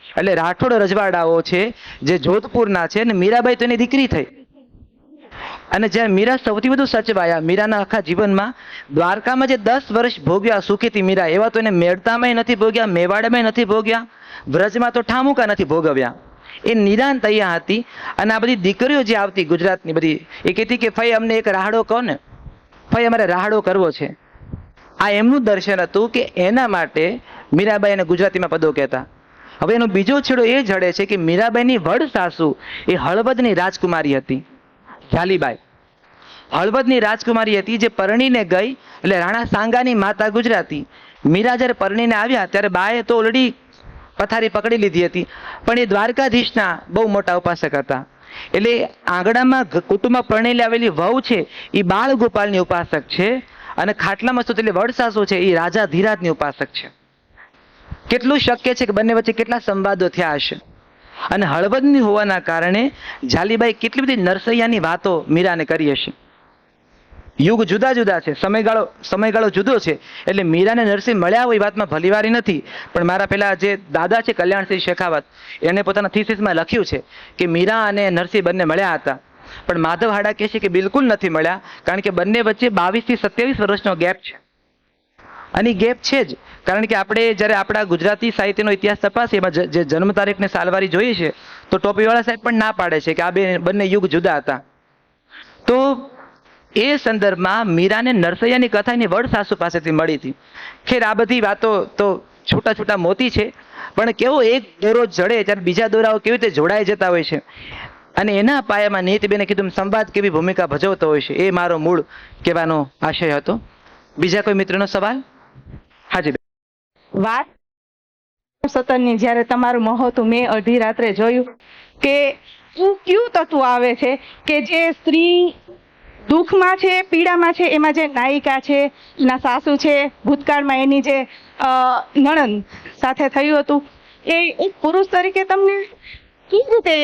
એટલે રાઠોડ રજવાડાઓ છે જે જોધપુરના છે, અને મીરાબાઈ તો એની દીકરી થઈ. અને જ્યારે મીરા સૌથી વધુ સચવાયા મીરાના આખા જીવનમાં, દ્વારકામાં જે 10 વર્ષ ભોગ્યા સુખીથી મીરા, એવા તો એને મેળતામાં નથી ભોગ્યા, મેવાડમાં નથી ભોગ્યા, વ્રજમાં તો ઠામુકા નથી ભોગવ્યા. એ નિરાંત અહીંયા હતી. અને આ બધી દીકરીઓ જે આવતી ગુજરાતની બધી, એ કહેતી કે ફઈ અમને એક રાહડો કહો ને, ફઈ અમારે રાહડો કરવો છે. આ એમનું દર્શન હતું કે એના માટે મીરાબાઈ એને ગુજરાતીમાં પદો કહેતા. હવે એનો બીજો છેડો એ જડે છે કે મીરાબાઈની વડ સાસુ એ હળવદની રાજકુમારી હતી, ઝાલીબાઈ. હળવદની રાજકુમારી હતી જે પરણીને ગઈ, એટલે રાણા સાંગાની માતા ગુજરાતી. મીરા જ્યારે પરણીને આવ્યા ત્યારે બાએ તો ઓલરેડી પથારી પકડી લીધી હતી, પણ એ દ્વારકાધીશના બહુ મોટા ઉપાસક હતા. એટલે આંગણામાં કુટુંબમાં પરણેલી આવેલી વહુ છે એ બાળ ગોપાલની ઉપાસક છે, અને ખાટલામાં સુતેલી વડ સાસુ છે એ રાજા ધીરાજની ઉપાસક છે. કેટલું શક્ય છે કે બંને વચ્ચે કેટલા સંવાદો થયા હશે. અને હળવદની હોવાના કારણે ઝાલીબાઈ કેટલી બધી નરસૈયાની વાતો મીરાને કરી હશે. યુગ જુદા જુદા છે, સમયગાળો જુદો છે, એટલે મીરાને નરસિંહ મળ્યા હોય એ વાતમાં ભલીવારી નથી. પણ મારા પેલા જે દાદા છે કલ્યાણસિંહ શેખાવત, એણે પોતાના થીસીસમાં લખ્યું છે કે મીરા અને નરસિંહ બંને મળ્યા હતા. પણ માધવ હાડા કહે છે કે બિલકુલ નથી મળ્યા, કારણ કે બંને વચ્ચે 22 થી 27 વર્ષનો ગેપ છે. અને ગેપ છે જ કારણ કે આપણે જ્યારે આપણા ગુજરાતી સાહિત્યનો ઇતિહાસ તપાસીએ, એમાં જે જન્મ તારીખને સાલવારી જોઈએ છે તો ટોપીવાળા સાહેબ પણ ના પાડે છે કે આ બંને યુગ જુદા હતા. તો એ સંદર્ભમાં મીરાને નરસૈયાની કથા એની વડ સાસુ પાસેથી મળી હતી. ખેર આ બધી વાતો તો છૂટા છૂટા મોતી છે, પણ કેવો એક દોરો જડે ત્યારે બીજા દોરાઓ કેવી રીતે જોડાઈ જતા હોય છે. અને એના પાયામાં નીતિબેને કીધું સંવાદ કેવી ભૂમિકા ભજવતો હોય છે, એ મારો મૂળ કહેવાનો આશય હતો. બીજા કોઈ મિત્રનો સવાલ? હાજી વાત સતનની જ્યારે તમારું મહોતું મેં અડધી રાત્રે જોયું કે કયું તત્વ આવે છે કે જે સ્ત્રી દુઃખમાં છે, પીડામાં છે, એમાં જે નાયિકા છે, એના સાસુ છે, ભૂતકાળમાં એની જે નણંદ સાથે થયું હતું, એ એક પુરુષ તરીકે તમને કેવી રીતે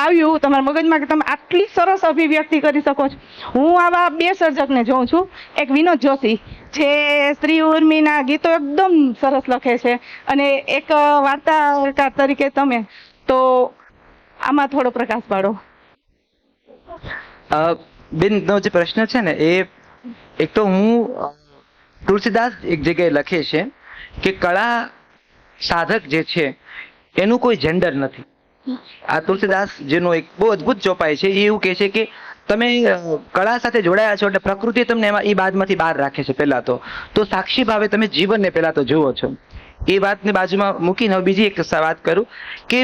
આવ્યું તમારા મગજમાં કે તમે આટલી સરસ અભિવ્યક્તિ કરી શકો છો? હું આવા 2 સર્જકને જોઉં છું. એક વિનોદ જોશી જે સ્ત્રી ઉર્મિના ગીતો એકદમ સરસ લખે છે, અને એક વાર્તાકાર તરીકે તમે, તો આમાં થોડો પ્રકાશ પાડો. બેનનો જે પ્રશ્ન છે ને, એ એક તો હું તુલસીદાસ એક જગ્યાએ લખે છે કે કળા સાધક જે છે એનું કોઈ જેન્ડર નથી. આ તુલસીદાસ જેનો એક બહુ અદ્ભુત ચોપાઈ છે, એ એવું કહે છે કે તમે કળા સાથે જોડાયા છો એટલે પ્રકૃતિ તમને એમાં એ બાદમાંથી બહાર રાખે છે. પહેલા તો સાક્ષી ભાવે તમે જીવનને પહેલા તો જુઓ છો. એ વાતને બાજુમાં મૂકીને હવે બીજી એક વાત કરું કે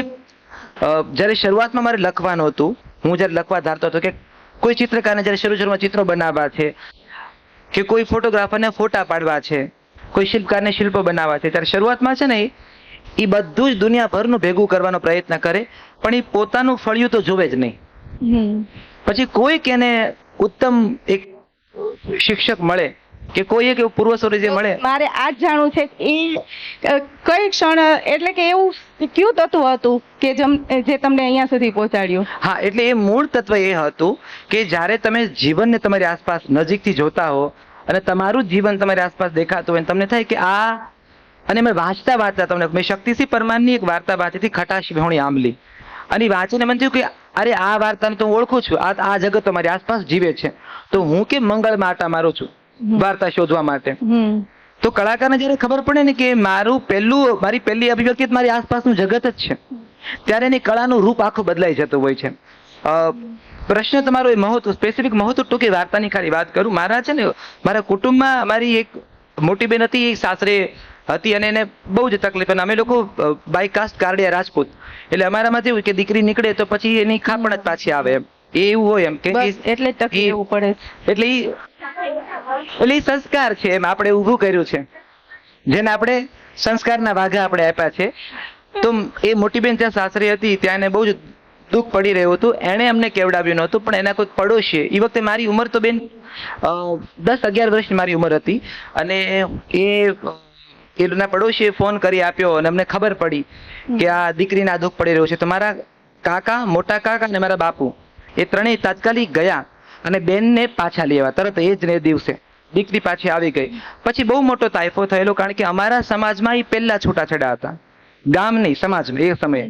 જ્યારે શરૂઆતમાં મારે લખવાનું હતું, હું જ્યારે લખવા ધારતો હતો કે કોઈ ચિત્રકારને જ્યારે શરૂમાં ચિત્રો બનાવવા છે, કે કોઈ ફોટોગ્રાફરને ફોટા પાડવા છે, કોઈ શિલ્પકારને શિલ્પો બનાવવા છે, ત્યારે શરૂઆતમાં છે ને એ બધું જ દુનિયાભરનું ભેગું કરવાનો પ્રયત્ન કરે, પણ એ પોતાનું ફળિયું તો જોવે જ નહીં. પછી કોઈક એને ઉત્તમ એક શિક્ષક મળે કે કોઈ એક પૂર્વસૂરી જે મળે. મારે આ જ જાણવું છે એ કઈ ક્ષણ, એટલે કે એવું કયું તત્વ હતું કે જે તમને અહીંયા સુધી પહોંચાડ્યું? હા, એટલે એ મૂળ તત્વ એ હતું કે જ્યારે તમે જીવનને તમારી આસપાસ નજીકથી જોતા હો અને તમારું જીવન તમારી આસપાસ દેખાતું હોય, તમને થાય કે આ, અને મેં વાંચતા તમને મેં શક્તિસિંહ પરમારની એક વાર્તા વાંચી હતી, ખટાશ વિહોણી આંબલી, અને વાંચીને મને થયું કે અરે આ વાર્તાને તો હું ઓળખું છું, આ જગત તમારી આસપાસ જીવે છે, તો હું કેમ મંગળમાં આટા મારું છું વાર્તા શોધવા માટે? તો કલાકારને જયારે ખબર પડે ને કે મારી પહેલી અભિવ્યક્તિ મારી આસપાસનું જગત જ છે, ત્યારે એની કળાનું રૂપ આખું બદલાઈ જતું હોય છે. પ્રશ્ન તમારો એ મહત્વ, સ્પેસિફિક મહત્વ ટૂંકી વાર્તાની ખાલી વાત કરું. મારા છે ને, મારા કુટુંબમાં મારી એક મોટી બેન હતી, એ સાસરે હતી અને એને બહુ જ તકલીફ, અને અમે લોકો બાય કાસ્ટ કારડિયા રાજપૂત, એટલે અમારામાં એવું કે દીકરી નીકળે તો પછી એની ખાપણ જ પાછી આવે એમ, એવું હોય એમ કે એટલે તકલીફ એવું પડે છે. એટલે એ સંસ્કાર છે, એમ આપણે ઊભું કર્યું છે, જેને આપણે સંસ્કારના વાઘા આપણે આપ્યા છે. તો એ મોટી બેન ત્યાં સાસરી હતી, ત્યાં એને બહુ જ દુઃખ પડી રહ્યું હતું, એણે અમને કેવડાવ્યું નહોતું, પણ એના કોઈ પડોશીએ, એ વખતે મારી ઉંમર તો બેન 10-11 વર્ષની મારી ઉંમર હતી, અને એના પડોશીએ ફોન કરી આપ્યો અને અમને ખબર પડી કે આ દીકરીને આ દુઃખ પડી રહ્યું છે. તો મારા કાકા, મોટા કાકા અને મારા બાપુ એ ત્રણેય તાત્કાલિક ગયા અને બેનને પાછા લઈ આવ્યા તરત એ જ દિવસે. દીકરી પાછી આવી ગઈ. પછી બહુ મોટો તાઇફો થયેલો, કારણ કે અમારા સમાજમાં એ પહેલા છૂટાછેડા હતા, ગામ નહીં સમાજમાં એ સમયે.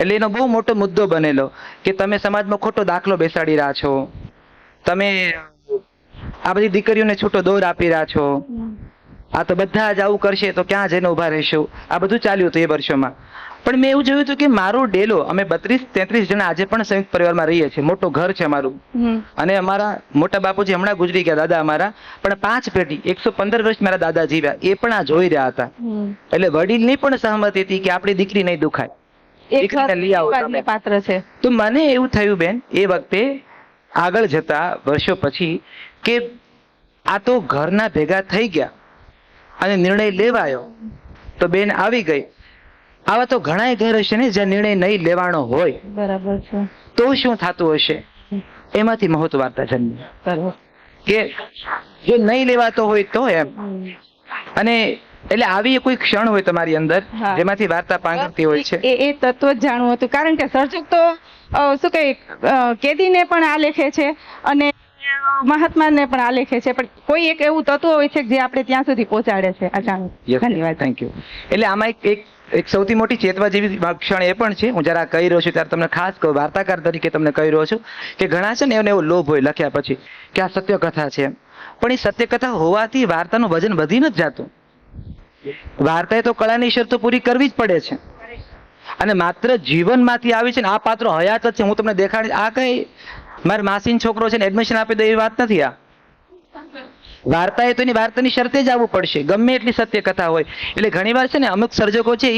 એટલે એનો બહુ મોટો મુદ્દો બનેલો કે તમે સમાજમાં ખોટો દાખલો બેસાડી રહ્યા છો, તમે આ બધી દીકરીઓને છૂટો દોર આપી રહ્યા છો, આ તો બધા જ આવું કરશે તો ક્યાં જઈને ઉભા રહીશું. આ બધું ચાલ્યું હતું એ વર્ષોમાં. પણ મેં એવું જોયું હતું કે મારો ડેલો, અમે 32-33 જણા આજે પણ સંયુક્ત પરિવારમાં રહીએ છીએ, મોટું ઘર છે અમારું, અને અમારા મોટા બાપુજી હમણાં ગુજરી ગયા, દાદા અમારા, પણ 5 પેઢી 115 વર્ષ મારા દાદા જીવ્યા, એ પણ આ જોઈ રહ્યા હતા. એટલે વડીલની પણ સહમતી હતી કે આપણી દીકરી નહીં દુખાય, દીકરીને લઈ આવો તમે. પાત્ર છે. તો મને એવું થયું બેન એ વખતે, આગળ જતા વર્ષો પછી, કે આ તો ઘરના ભેગા થઈ ગયા અને નિર્ણય લેવાયો, તો બેન આવી ગઈ. આવા તો ઘણા ઘર હશે ને જ્યાં નિર્ણય નહીં લેવાનો હોય, બરાબર છે, તો શું થતું હશે. એમાંથી મહત્વ વાર્તા જન્મી કે જો નહીં લેવાતો હોય તો એમ. અને એટલે આવી કોઈ ક્ષણ હોય તમારી અંદર જેમાંથી વાર્તા પાંગરતી હોય છે. એ તત્વ જ જાણવું હતું, કારણ કે સર્જક તો શું કહે, કેદીને પણ આલેખે છે અને મહાત્માને પણ આલેખે છે, પણ કોઈ એક એવું તત્વ હોય છે જે આપણે ત્યાં સુધી પહોંચાડે છે. આ જાણવું. ધન્યવાદ. Thank you. એટલે આમાં એક સૌથી મોટી ચેતવા જેવી ક્ષણ એ પણ છે, હું જરા કહી રહ્યો છું ત્યારે તમને ખાસ કહું, વાર્તાકાર તરીકે તમને કહી રહ્યો છું કે ઘણા છે ને એને એવો લોભ હોય લખ્યા પછી કે આ સત્ય કથા છે, પણ એ સત્ય કથા હોવાથી વાર્તાનું વજન વધી નથી જતું. વાર્તાએ તો કળાની શરતો પૂરી કરવી જ પડે છે, અને માત્ર જીવનમાંથી આવી છે ને આ પાત્રો હયાત જ છે, હું તમને દેખાડી, આ કઈ મારા માસીનો છોકરો છે ને એડમિશન આપી દે એવી વાત નથી. આ વાર્તાએ તો એની વાર્તાની શરતે જ આવવું પડશે, ગમે એટલી સત્ય કથા હોય. એટલે ઘણી વાર છે ને અમુક સર્જકો છે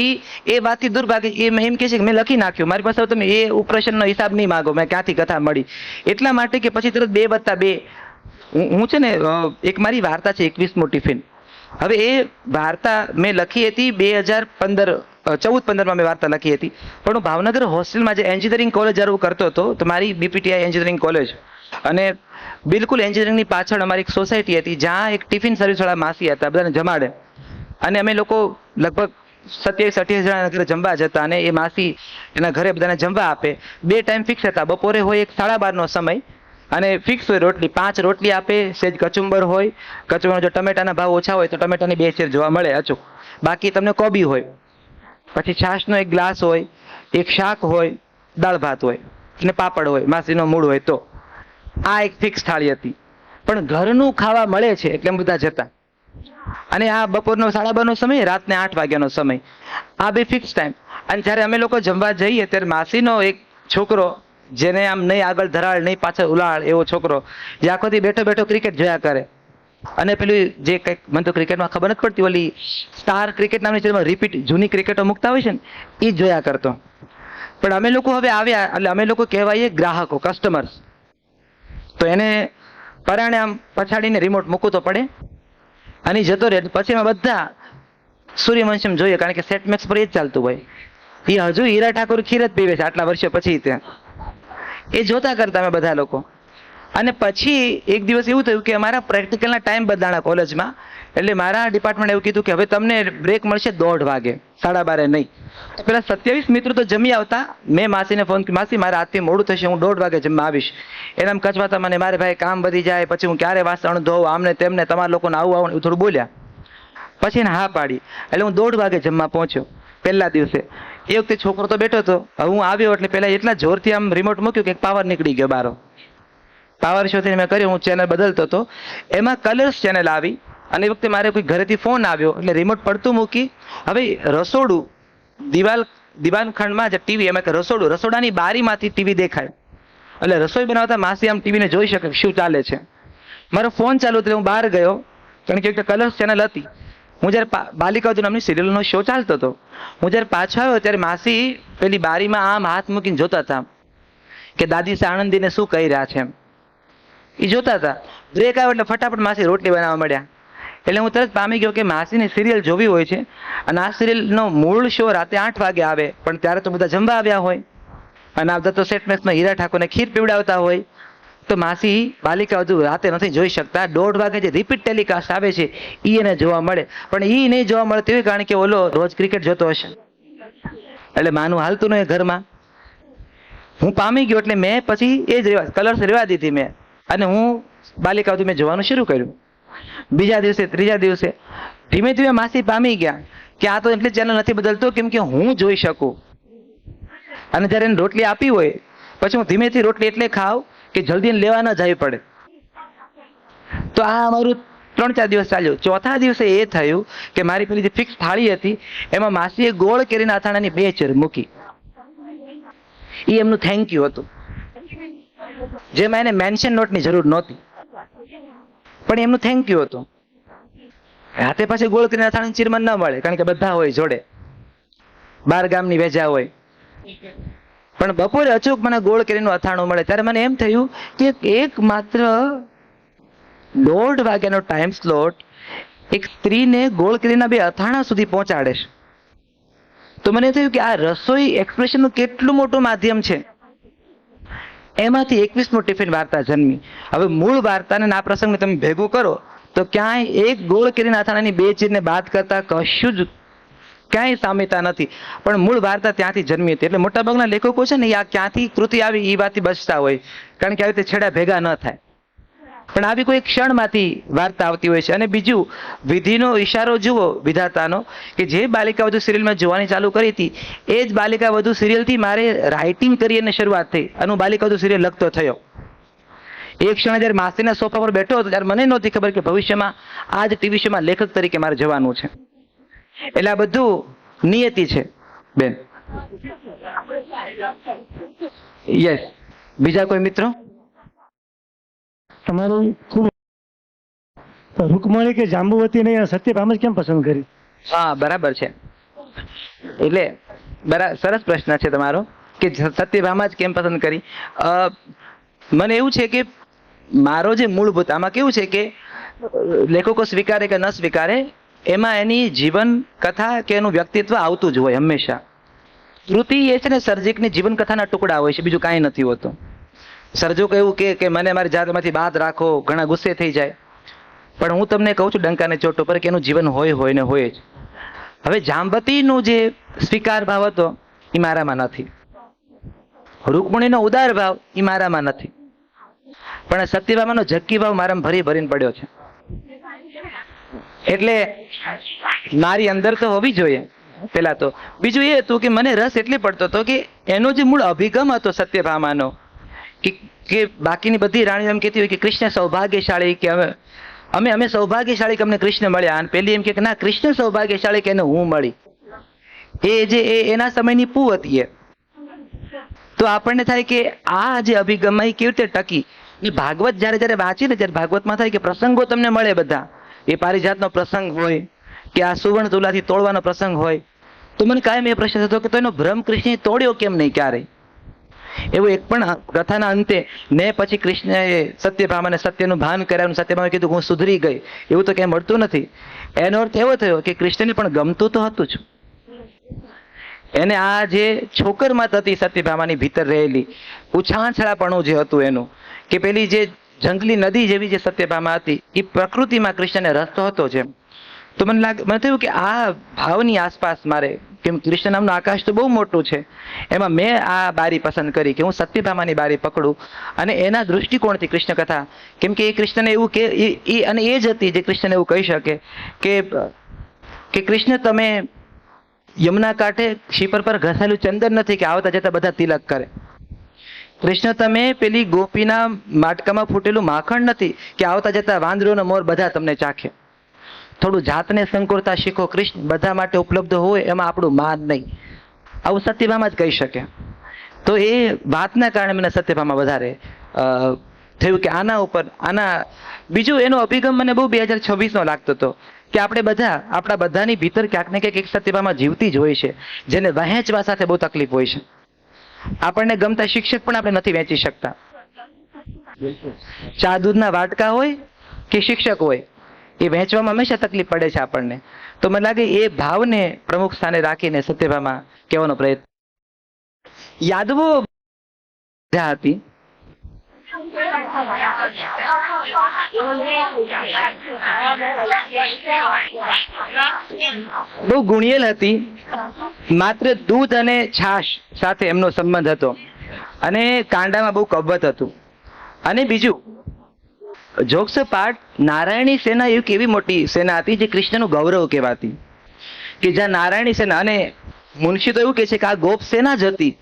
એ વાતથી દુર્ભાગ્ય, એમ કે છે કે મેં લખી નાખ્યું, મારી પાસે તમે એ ઉપરશનનો હિસાબ નહીં માંગો, મેં ક્યાંથી કથા મળી, એટલા માટે કે પછી તરત 2+2. હું છે ને એક મારી વાર્તા છે 21મું ટિફિન. હવે એ વાર્તા મેં લખી હતી 2014-15માં મેં વાર્તા લખી હતી, પણ હું ભાવનગર હોસ્ટેલમાં જે એન્જિનિયરિંગ કોલેજ જરૂર કરતો હતો, તો મારી BPTI એન્જિનિયરિંગ કોલેજ, અને બિલકુલ એન્જિનિયરિંગની પાછળ અમારી એક સોસાયટી હતી જ્યાં એક ટિફિન સર્વિસવાળા માસી હતા, બધાને જમાડે, અને અમે લોકો લગભગ 27-28 જણા ઘરે જમવા જતા, અને એ માસી એના ઘરે બધાને જમવા આપે. 2 ટાઈમ ફિક્સ હતા, બપોરે હોય 12:30નો સમય, અને ફિક્સ હોય રોટલી, 5 રોટલી આપે, સેજ કચુંબર હોય, કચુંબર જો ટમેટાના ભાવ ઓછા હોય તો ટમેટાની 2 શેર જોવા મળે અચૂક, બાકી તમને કોબી હોય, પછી છાશનો 1 ગ્લાસ હોય, 1 શાક હોય, દાળ ભાત હોય અને પાપડ હોય, માસીનો મૂળ હોય. તો આ એક ફિક્સ થાળી હતી, પણ ઘરનું ખાવા મળે છે એટલે બધા જતા. અને આ બપોરનો 12:30નો સમય, રાતને 8 વાગ્યાનો સમય, આ 2 ફિક્સ ટાઈમ. અને જ્યારે અમે લોકો જમવા જઈએ ત્યારે માસીનો એક છોકરો, જેને આમ નહીં આગળ ધરાળ નહીં પાછળ ઉલાળ એવો છોકરો, જે આખો દી બેઠો બેઠો ક્રિકેટ જોયા કરે, અને પેલું જે કંઈક મને તો ક્રિકેટમાં ખબર નથી પડતી, ઓલી સ્ટાર ક્રિકેટ નામની ચેનલમાં રિપીટ જૂની ક્રિકેટો મૂકતા હોય છે ને, એ જ જોયા કરતો. પણ અમે લોકો હવે આવ્યા એટલે અમે લોકો કહેવાઈએ ગ્રાહકો, કસ્ટમર્સ, તો એને પરાણે આમ પછાડીને રિમોટ મૂકવું તો પડે, અને જતો રહે. પછી અમે બધા સૂર્યવંશમ જોઈએ, કારણ કે સેટ મેક્સ પર એ જ ચાલતું હોય. એ હજુ હીરા ઠાકોર ખીર જ પીવે છે આટલા વર્ષો પછી, ત્યાં એ જોતા કરતા અમે બધા લોકો. અને પછી એક દિવસ એવું થયું કે અમારા પ્રેક્ટિકલના ટાઈમ બદલાણા કોલેજમાં, એટલે મારા ડિપાર્ટમેન્ટ એવું કીધું કે હવે તમને બ્રેક મળશે 1:30 વાગે, 12:30 નહીં. તો પેલા 27 મિત્રો તો જમી આવતા. મેં માસીને ફોન કર્યો, માસી મારે આજથી મોડું થશે, હું 1:30 વાગે જમવા આવીશ. એનામ કચવાતા મને, મારે ભાઈ કામ વધી જાય, પછી હું ક્યારે વાસણ ધોઉં, આમને તેમને, તમારા લોકોને આવું એવું થોડું બોલ્યા. પછી એને હા પાડી, એટલે હું 1:30 વાગે જમવા પહોંચ્યો પહેલા દિવસે. એ વખતે છોકરો તો બેઠો હતો. હવે હું આવ્યો એટલે પેલા એટલા જોરથી આમ રિમોટ મૂક્યું કે પાવર નીકળી ગયો બારો. પાવર શોધીને મેં કર્યું, હું ચેનલ બદલતો હતો, એમાં કલર્સ ચેનલ આવી. અને એ વખતે મારે કોઈ ઘરેથી ફોન આવ્યો એટલે રિમોટ પડતું મૂકી. હવે રસોડું, દિવાલ ખંડમાં જે ટીવી, એમાં રસોડું, રસોડાની બારીમાંથી ટીવી દેખાય, એટલે રસોઈ બનાવતા માસી આમ ટીવીને જોઈ શકે શું ચાલે છે. મારો ફોન ચાલુ એટલે હું બહાર ગયો, કારણ કે કલર્સ ચેનલ હતી. હું જ્યારે બાલિકા નામની સિરિયલનો શો ચાલતો હતો, હું જ્યારે પાછો આવ્યો ત્યારે માસી પેલી બારીમાં આમ હાથ મૂકીને જોતા હતા કે દાદી આનંદીને શું કહી રહ્યા છે એમ. એ જોતા હતા. બ્રેક આવ્યો એટલે ફટાફટ માસી રોટલી બનાવવા મળ્યા. એટલે હું તરત પામી ગયો કે માસીને સિરિયલ જોવી હોય છે, અને આ સિરિયલનો મૂળ શો રાતે 8 વાગે આવે, પણ ત્યારે તો બધા જમવા આવ્યા હોય. અને આવતા તો સેટ મેક્સમાં હીરા ઠાકોરને ખીર પીવડાવતા હોય તો માસી બાલિકા હજુ રાતે નથી જોઈ શકતા. 1:30 વાગે જે રિપીટ ટેલિકાસ્ટ આવે છે ઈ એને જોવા મળે, પણ ઈ નહીં જોવા મળતી હોય કારણ કે ઓલો રોજ ક્રિકેટ જોતો હશે, એટલે માનું હાલતું નહીં ઘરમાં. હું પામી ગયો એટલે મેં પછી એ જ કલર્સ રેવા દીધી મેં, અને હું બાલિકા મેં જોવાનું શરૂ કર્યું. બીજા દિવસે, ત્રીજા દિવસે ધીમે ધીમે માસી પામી ગયા કે આ તો એટલે ચેનલ નથી બદલતો કેમ કે હું જોઈ શકું. અને જ્યારે એને રોટલી આપી હોય પછી હું ધીમેથી રોટલી એટલે ખાવ કે જલ્દી એને લેવા ન જવી પડે. તો આ અમારું 3-4 દિવસ ચાલ્યું. ચોથા દિવસે એ થયું કે મારી પેલી જે ફિક્સ થાળી હતી એમાં માસીએ ગોળ કેરીના અથાણાની 2 ચેર મૂકી. એ એમનું થેન્ક યુ હતું, જેમાં એને મેન્શન નોટની જરૂર નહોતી, પણ એમનું થેન્ક યુ હતું. રાતે પાછી ગોળ કરીને અથાણાની ચીરમન ન મળે કારણ કે બધા હોય જોડે, 12 ગામની વેજા હોય. પણ બપોરે અચૂક મને ગોળ કેરીનું અથાણું મળે ત્યારે મને એમ થયું કે એક માત્ર 1:30 વાગ્યાનો ટાઈમ સ્લોટ એક સ્ત્રીને ગોળ કેરીના 2 અથાણા સુધી પહોંચાડે છે. તો મને થયું કે આ રસોઈ એક્સપ્રેશનનું કેટલું મોટું માધ્યમ છે. એમાંથી 21મો ટિફિન વાર્તા જન્મી. હવે મૂળ વાર્તાને આ પ્રસંગને તમે ભેગું કરો તો ક્યાંય એક ગોળ કેરીના અથાણાની 2 ચીરને બાદ કરતા કશું જ ક્યાંય સામ્યતા નથી, પણ મૂળ વાર્તા ત્યાંથી જન્મી હતી. એટલે મોટાભાગના લેખકો છે ને આ ક્યાંથી કૃતિ આવી એ વાતથી બચતા હોય કારણ કે આવી રીતે છેડા ભેગા ન થાય, પણ આવી કોઈ ક્ષણમાંથી વાર્તા આવતી હોય છે. અને બીજું, વિધિનો ઈશારો જુઓ વિધાતાનો, કે જે બાલિકા વધુ સિરિયલમાં જોવાની ચાલુ કરી હતી એ જ બાલિકા વધુ સિરિયલથી મારે રાઇટિંગ કરીને શરૂઆત થઈ અને હું બાલિકા વધુ સિરિયલ લખતો થયો. એક ક્ષણે જ્યારે માસીના સોફા પર બેઠો હતો ત્યારે મને નહોતી ખબર કે ભવિષ્યમાં આ જ ટીવી શોમાં લેખક તરીકે મારે જવાનું છે. એટલે આ બધું નિયતિ છે બેન. યસ, બીજા કોઈ મિત્રો? તમારું ખૂબ રૂકમણી કે જાંબુવતી નહીં સત્યભામા જ કેમ પસંદ કરી? હા, બરાબર છે. એટલે સરસ પ્રશ્ન છે તમારો કે સત્યભામા જ કેમ પસંદ કરી. મને એવું છે કે મારો જે મૂળભૂત આમાં કેવું છે કે લેખકો સ્વીકારે કે ન સ્વીકારે એમાં એની જીવન કથા કે એનું વ્યક્તિત્વ આવતું જ હોય હંમેશા. કૃતિ એ છે ને સર્જકની જીવન કથાના ટુકડા હોય છે, બીજું કાંઈ નથી હોતું. સર્જકો એવું કે મને મારી જાતમાંથી બાદ રાખો, ઘણા ગુસ્સે થઈ જાય, પણ હું તમને કહું છું ડંકાને ચોટ ઉપર કે એનું જીવન હોય ને હોય જ. હવે જાંબતીનું જે સ્વીકાર ભાવ હતો એ મારામાં નથી, રૂકમણીનો ઉદાર ભાવ એ મારામાં નથી, પણ સત્યભામાનો ઝક્કી ભાવ મારામાં ભરી ભરીને પડ્યો છે. એટલે મારી અંદર તો હોવી જોઈએ પેલા તો. બીજું એ હતું કે મને રસ એટલે પડતો હતો કે એનો જે મૂળ અભિગમ હતો સત્યભામાનો, કે બાકીની બધી રાણીઓ એમ કહેતી હોય કે કૃષ્ણ સૌભાગ્યશાળી, કે અમે સૌભાગ્યશાળી કે અમને કૃષ્ણ મળ્યા, અને પેલી એમ કે ના કૃષ્ણ સૌભાગ્યશાળી કે એને હું મળી. એ જે એના સમયની પૂ હતી એ. તો આપણને થાય કે આ જે અભિગમ એ કેવી રીતે ટકી. એ ભાગવત જ્યારે વાંચી ને ત્યારે ભાગવતમાં થાય કે પ્રસંગો તમને મળે બધા, એ પારિજાતનો પ્રસંગ હોય કે આ સુવર્ણ તુલાથી તોડવાનો પ્રસંગ હોય, તો મને કાયમ એ પ્રશ્ન થતો કે તો એનો ભ્રમ કૃષ્ણે તોડ્યો કેમ નહીં ક્યારેય. એવું એક પણ કથાના અંતે ને પછી કૃષ્ણએ સત્યભામાને સત્યનું ભાન કરાવ્યું, સત્યભામાએ કીધું હું સુધરી ગઈ, એવું તો ક્યાંય મળતું નથી. એનો અર્થ એવો થયો કે કૃષ્ણને પણ ગમતું તો હતું જ. એને આ જે છોકરમત હતી સત્યભામાની ભીતર રહેલી, ઉછાંછળાપણું જે હતું એનું, કે પેલી જે જંગલી નદી જેવી જે સત્યભામા હતી એ પ્રકૃતિમાં કૃષ્ણને રસ્તો હતો જેમ. તો મને થયું કે આ ભાવની આસપાસ મારે, કેમ કૃષ્ણ નામનું આકાશ તો બહુ મોટું છે, એમાં મેં આ બારી પસંદ કરી કે હું સત્યભામાની બારી પકડું અને એના દૃષ્ટિકોણથી કૃષ્ણ કથા. કેમ કે એ કૃષ્ણને એવું કે અને એ જ હતી જે કૃષ્ણને એવું કહી શકે કે કૃષ્ણ તમે યમુના કાંઠે શીપર પર ઘસાયેલું ચંદન નથી કે આવતા જતા બધા તિલક કરે. કૃષ્ણ તમે પેલી ગોપીના માટકામાં ફૂટેલું માખણ નથી કે આવતા જતા વાંદરોનો મોર બધા તમને ચાખે. થોડું જાતને સંકોરતા શીખો, કૃષ્ણ બધા માટે ઉપલબ્ધ હોય એમાં આપણું માન નહીં. આવું સત્યભામા જ કહી શકે. તો એ વાતના કારણે મને સત્યભામા વધારે થયું કે આના બીજું એનો અભિગમ મને બહુ 2026નો લાગતો હતો કે આપણે બધા આપણા બધાની ભીતર ક્યાંક ને ક્યાંક એક સત્યભામા જીવતી જ હોય છે, જેને વહેંચવા સાથે બહુ તકલીફ હોય છે. આપણને ગમતા શિક્ષક પણ આપણે નથી વહેંચી શકતા. ચા દૂધના વાટકા હોય કે શિક્ષક હોય, એ વહેંચવામાં હંમેશા તકલીફ પડે છે આપણને. તો મને લાગે એ ભાવને પ્રમુખ સ્થાને રાખીને સત્યભામા કહેવાનો પ્રયત્ન. યાદવો પ્રજા હતી. બહુ ગુણિયેલ હતી. માત્ર દૂધ અને છાશ સાથે એમનો સંબંધ હતો અને કાંડામાં બહુ કબત હતું. અને બીજું જોક્સ પાર્ટ, નારાયણી સેના એવી કેવી મોટી સેના હતી જે કૃષ્ણનું ગૌરવ કહેવાતી, કે જ્યાં નારાયણી સેના, અને મુનશી તો એવું કહે છે કે આ ગોપ સેના જ હતી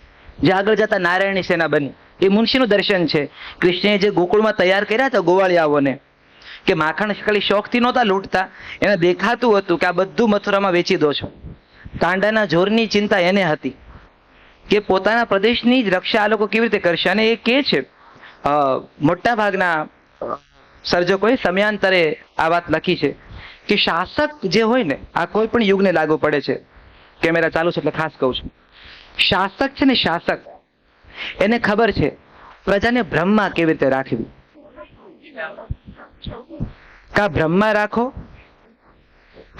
જે આગળ જતા નારાયણી સેના બની. એ મુનશીનું દર્શન છે. કૃષ્ણએ જે ગોકુળમાં તૈયાર કર્યા હતા ગોવાળિયાઓને, કે માખણ ખાલી શોખથી નહોતા લૂંટતા, એને દેખાતું હતું કે આ બધું મથુરામાં વેચી દો છો. કાંડાના જોરની ચિંતા એને હતી કે પોતાના પ્રદેશની જ રક્ષા આ લોકો કેવી રીતે કરશે. અને એ કે છે મોટા ભાગના સર્જકોએ સમયાંતરે આ વાત લખી છે કે શાસક જે હોય ને, આ કોઈ પણ યુગને લાગુ પડે છે. કેમેરા ચાલુ છે એટલે ખાસ કહું છું. શાસક છે ને, શાસક, એને ખબર છે પ્રજાને ભ્રમમાં કેવી રીતે રાખવી. કા ભ્રમમાં રાખો,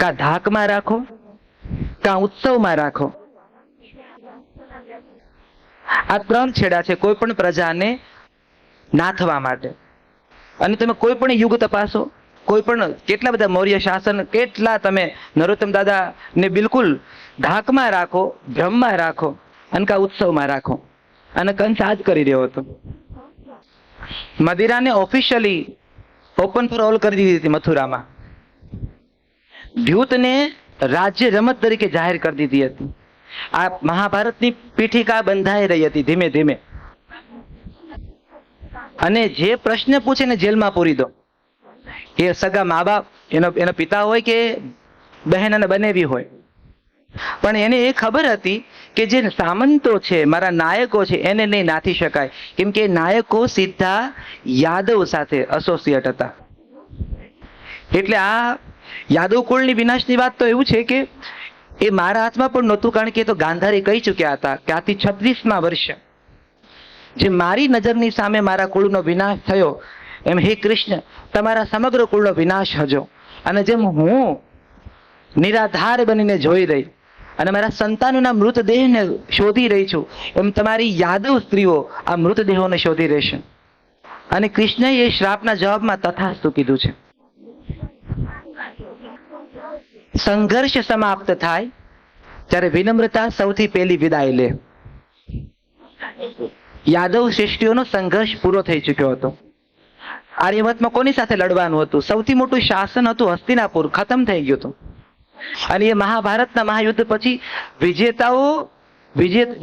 કા ધાકમાં રાખો, કા ઉત્સવમાં રાખો. આ ત્રણ છેડા છે કોઈ પણ પ્રજાને નાથવા માટે. અને તમે કોઈ પણ યુગ તપાસો, કોઈ પણ કેટલા બધા મૌર્ય શાસન, કેટલા તમે નરોત્તમ દાદા ને બિલકુલ ધાકમાં રાખો, ભ્રમમાં રાખો, અને કા ઉત્સવમાં રાખો. અને કંસ આ જ કરી રહ્યો હતો. મદિરાને ઓફિશિયલી ઓપન ફોર ઓલ કરી દીધી હતી મથુરામાં. દ્યુતને રાજ્ય રમત તરીકે જાહેર કરી દીધી હતી. આ મહાભારતની પીઠિકા બંધાઈ રહી હતી ધીમે ધીમે. અને જે પ્રશ્ન પૂછે ને જેલમાં પૂરી દો. એ સગા મા બાપ, એનો પિતા હોય કે બહેન અને બનેવી હોય, પણ એને એ ખબર હતી કે જે સામંતો છે, મારા નાયકો છે, એને નહીં નાથી શકાય, કેમ કે નાયકો સીધા યાદવ સાથે એસોસિએટ હતા. એટલે આ યાદવ કુળની વિનાશની વાત તો એવું છે કે એ મારા હાથમાં પણ નહોતું, કારણ કે એ તો ગાંધારી કહી ચૂક્યા હતા કે આથી 36મા વર્ષે જે મારી નજરની સામે મારા કુળનો વિનાશ થયો, એમ હે કૃષ્ણ તમારા સમગ્ર કુળનો વિનાશ હજો. અને જેમ હું નિરાધાર બનીને જોઈ રહી અને મારા સંતાનોના મૃતદેહને શોધી રહી છું, એમ તમારી યાદવ સ્ત્રીઓ આ મૃતદેહોને શોધી રહેશે. અને કૃષ્ણએ એ શ્રાપના જવાબમાં તથાસ્તુ કીધું છે. સંઘર્ષ સમાપ્ત થાય ત્યારે વિનમ્રતા સૌથી પહેલી વિદાય લે. યાદવ શ્રેષ્ઠીઓનો સંઘર્ષ પૂરો થઈ ચૂક્યો હતો. આર્યવતમાં કોની સાથે લડવાનું હતું? સૌથી મોટું શાસન હતું હસ્તિનાપુર, ખતમ થઈ ગયું હતું. અને એ મહાભારતના મહાયુદ્ધ પછી વિજેતાઓ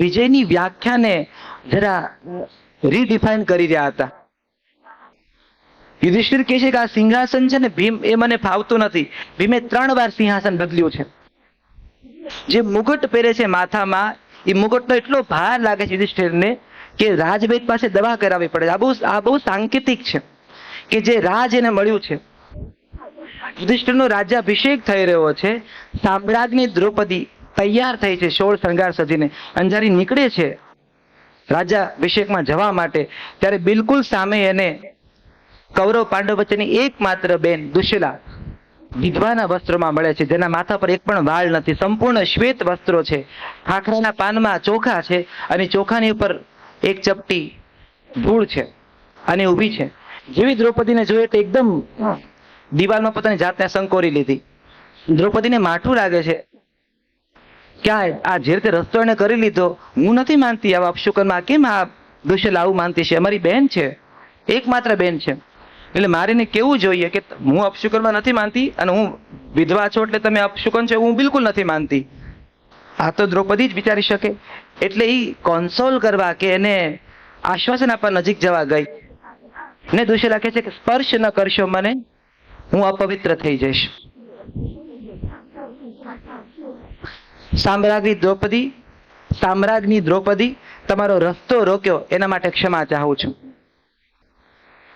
વિજયની વ્યાખ્યાને જરા રીડિફાઇન કરી રહ્યા હતા. યુધિષ્ઠિર કહે છે કે આ સિંહાસન છે ને ભીમ, એ મને ફાવતું નથી. ભીમે 3 વાર સિંહાસન બદલ્યું છે. જે મુગટ પહેરે છે માથામાં, એ મુગટનો એટલો ભાર લાગે છે યુધિષ્ઠિરને કે રાજવૈદ પાસે દવા કરાવવી પડે. આ બહુ સાંકેતિક છે કે જે રાજ એને મળ્યું છે. યુધિષ્ઠિરનો રાજ્યાભિષેક થઈ રહ્યો છે. સામ્રાજ્ઞી દ્રૌપદી તૈયાર થઈ છે 16 શણગાર સજીને, અંજારી નીકળે છે રાજ્યાભિષેકમાં જવા માટે. ત્યારે બિલકુલ સામે એને કૌરવ પાંડવ વચ્ચેની એકમાત્ર બેન દુશલા વિધવાના વસ્ત્રોમાં મળે છે, જેના માથા પર એક પણ વાળ નથી, સંપૂર્ણ શ્વેત વસ્ત્રો છે, ખાખરાના પાનમાં ચોખા છે, અને ચોખાની ઉપર એક ચપટી ધૂળ છે, અને ઊભી છે. જેવી દ્રૌપદીને જોઈએ તો એકદમ દિવાલમાં પોતાની જાતને સંકોરી લીધી. દ્રૌપદીને માઠું લાગે છે કે આ જે રીતે રસ્તો એને કરી લીધો, હું નથી માનતી આવા અપશુકનમાં. કેમ આ દુશલા આવું માનતી છે? અમારી બહેન છે, એકમાત્ર બેન છે, એટલે મારે એને કેવું જોઈએ કે હું અપશુકનમાં નથી માનતી, અને હું વિધવા છો એટલે તમે અપશુકન છો હું બિલકુલ નથી માનતી. આ તો દ્રૌપદી જ વિચારી શકે. એટલે એ કોન્સોલ કરવા કે એને આશ્વાસન આપવા નજીક જવા ગઈ ને દુશલા કહે છે કે સ્પર્શ ન કરશો મને, હું અપવિત્ર થઈ જઈશ. સામ્રાજ્ઞી દ્રૌપદી તમારો રસ્તો રોક્યો એના માટે ક્ષમા ચાહું છું.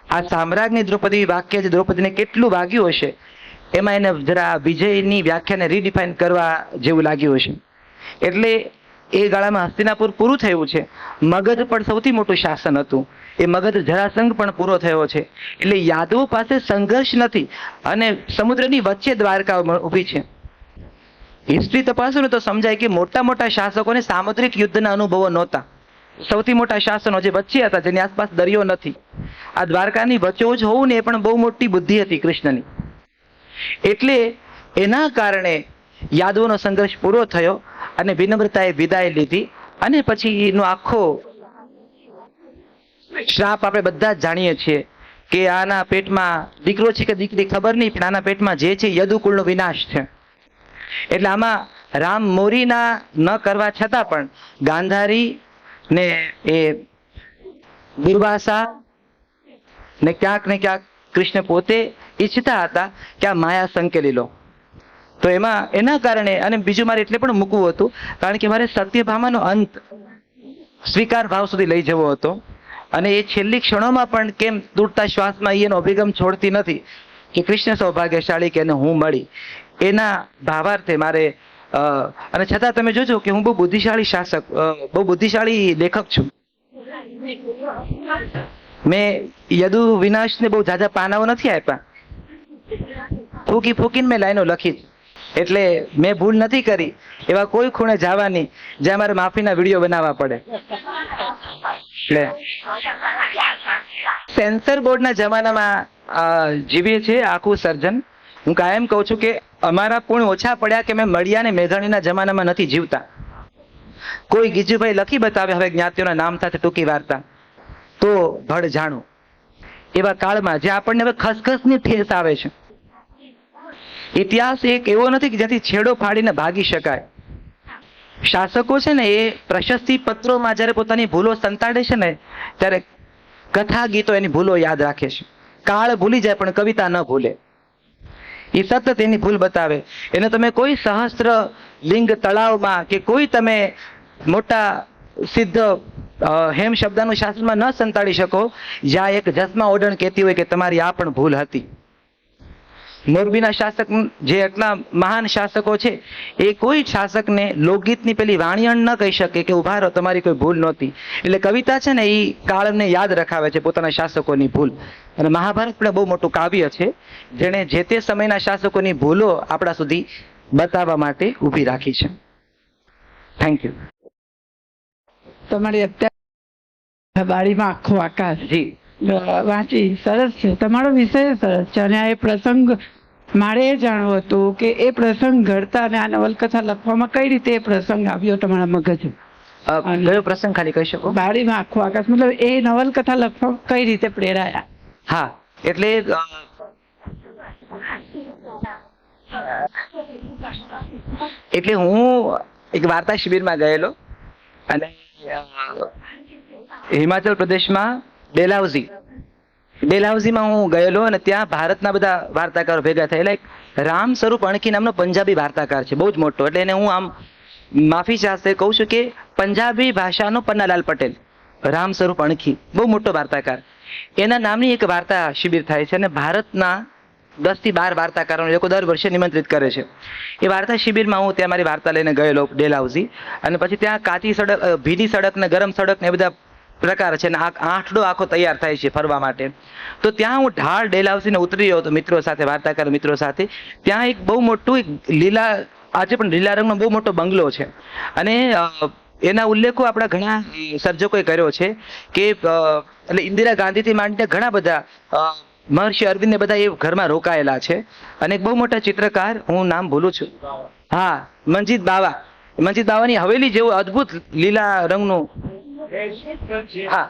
આ સામ્રાજ્ઞી દ્રૌપદી વાક્ય જે દ્રૌપદીને કેટલું વાગ્યું હશે, એમાં એને જરા વિજયની વ્યાખ્યાને રીડિફાઇન કરવા જેવું લાગ્યું હશે. એટલે એ ગાળામાં હસ્તિનાપુર પૂરું થયું છે. મગધ પણ સૌથી મોટું શાસન હતું. એ મગધ જરાસંઘ પણ પૂરો થયો છે. એટલે યાદવો પાસે સંઘર્ષ નથી, અને સમુદ્રની વચ્ચે દ્વારકા ઊભી છે. હિસ્ટ્રી તપાસો ને તો સમજાય કે મોટા મોટા શાસકોને સામુદ્રિક યુદ્ધના અનુભવો નહોતા. સૌથી મોટા શાસનો જે વચ્ચે હતા, જેની આસપાસ દરિયો નથી, આ દ્વારકાની વચ્ચોજ હોવું ને એ પણ બહુ મોટી બુદ્ધિ હતી કૃષ્ણની. એટલે એના કારણે યાદવોનો સંઘર્ષ પૂરો થયો અને વિનમ્રતાએ વિદાય લીધી. અને પછી એનો આખો શ્રાપ આપણે બધા જ જાણીએ છીએ કે આના પેટમાં દીકરો છે કે દીકરી ખબર નહીં, પણ આના પેટમાં જે છે યદુકુળનો વિનાશ છે. એટલે આમાં રામ મોરીના ન કરવા છતાં પણ ગાંધારી ને એ દુર્વાસા ને ક્યાંક કૃષ્ણ પોતે ઈચ્છતા હતા કે આ માયા સંકેલી લો. તો એમાં એના કારણે, અને બીજું મારે એટલે પણ મૂકવું હતું કારણ કે મારે સત્યભામાનો અંત સ્વીકાર ભાવ સુધી લઈ જવો હતો. અને એ છેલ્લી ક્ષણોમાં પણ કેમ તૂટતા શ્વાસમાં એનો અભિગમ છોડતી નથી કે કૃષ્ણ સૌભાગ્યશાળી કે એને હું મળી, એના ભાવાર્થે મારે અને છતાં તમે જોજો કે હું બહુ બુદ્ધિશાળી શાસક, બહુ બુદ્ધિશાળી લેખક છું. મેં યદુ વિનાશને બહુ ઝાઝા પાનાઓ નથી આપ્યા, ફૂકીને મેં લાઈનો લખી. એટલે મેં ભૂલ નથી કરી એવા કોઈ ખૂણે જવાની જ્યાં મારે માફીના વિડીયો બનાવવા પડે. એટલે સેન્સર બોર્ડના જમાનામાં જીવીએ છીએ આખું સર્જન. હું કાયમ કહું છું કે અમારા પૂર્ણ ઓછા પડ્યા કે મેં મળ્યા ને મેઘાણીના જમાનામાં નથી જીવતા. કોઈ ગીજુભાઈ લખી બતાવે હવે જ્ઞાતિઓના નામ સાથે ટૂંકી વાર્તા, તો ભડ જાણું એવા કાળમાં જે આપણને હવે ખસખસની ઠેસ આવે છે. ઇતિહાસ એક એવો નથી કે જ્યાંથી છેડો ફાડીને ભાગી શકાય. શાસકો છે ને એ પ્રશસ્તિ પત્રોમાં જ્યારે પોતાની ભૂલો સંતાડે છે ને ત્યારે કથા ગીતો એની ભૂલો યાદ રાખે છે. કાળ ભૂલી જાય પણ કવિતા ન ભૂલે. એ સતત એની ભૂલ બતાવે. એને તમે કોઈ સહસ્ત્ર લિંગ તળાવમાં કે કોઈ તમે મોટા સિદ્ધ હેમ શબ્દનું શાસ્ત્રમાં ન સંતાડી શકો જ્યાં એક જસમા ઓડણ કહેતી હોય કે તમારી આ પણ ભૂલ હતી. મોરબીના શાસક જે એટલા મહાન શાસકો છે એ કોઈ શાસકને લોકગીતની પેલી વાણિયણ ન કહી શકે કે ઉભા રહો તમારી કોઈ ભૂલ નહોતી. એટલે કવિતા છે ને એ કાળને યાદ રખાવે છે પોતાના શાસકોની ભૂલ. અને મહાભારત પણ બહુ મોટું કાવ્ય છે જેણે જે તે સમયના શાસકોની ભૂલો આપણા સુધી બતાવવા માટે ઊભી રાખી છે. Thank you. તમારી અત્યારે બાળીમાં આખો આકાશ જી વાંચી સરસ છે, તમારો વિષય સરસ છે. અને આ એ પ્રસંગ મારે એ જાણવું હતું કે એ પ્રસંગ ઘડતા અને આ નવલકથા લખવામાં કઈ રીતે એ પ્રસંગ આવ્યો તમારા મગજ? કયો પ્રસંગ ખાલી કહી શકો? બાળીમાં આખો આકાશ, મતલબ એ નવલકથા લખવા કઈ રીતે પ્રેરાયા? હા, એટલે હું એક વાર્તા શિબિરમાં ગયેલો અને હિમાચલ પ્રદેશમાં ડેલહાઉસીમાં હું ગયેલો અને ત્યાં ભારતના બધા વાર્તાકારો ભેગા થયેલા. એક રામ સ્વરૂપ અણખી નામનો પંજાબી વાર્તાકાર છે, બહુ જ મોટો. એટલે એને હું આમ માફી ચાહતે કહું છું કે પંજાબી ભાષાનો પન્નાલાલ પટેલ, રામ સ્વરૂપ અણખી, બહુ મોટો વાર્તાકાર. એના નામની એક વાર્તા શિબિર થાય છે અને ભારતના 10 થી 12 વાર્તાકારોને લોકો દર વર્ષે નિમંત્રિત કરે છે. એ વાર્તા શિબિરમાં હું ત્યાં મારી વાર્તા લઈને ગયેલો ડેલહાઉસી. અને પછી ત્યાં કાચી સડક, ભીની સડક ને ગરમ સડક ને એ બધા પ્રકાર છે. આઠડો આખો તૈયાર થાય છે ફરવા માટે. તો ત્યાં હું ઢાળ ડેલહાઉસીને ઉતરી રહ્યો હતો મિત્રો સાથે, વાર્તાકાર મિત્રો સાથે. ત્યાં એક બહુ મોટું એક લીલા, આજે પણ લીલા રંગનો બહુ મોટો બંગલો છે. અને એના ઉલ્લેખો આપણા ઘણા સર્જકોએ કર્યો છે કે એટલે ઇન્દિરા ગાંધીથી માંડીને ઘણા બધા મહર્ષિ અરવિંદ ને બધા એ ઘરમાં રોકાયેલા છે. અને એક બહુ મોટા ચિત્રકાર, હું નામ ભૂલું છું, હા, મંજીત બાવાની હવેલી જેવું અદ્ભુત લીલા રંગનું, હા,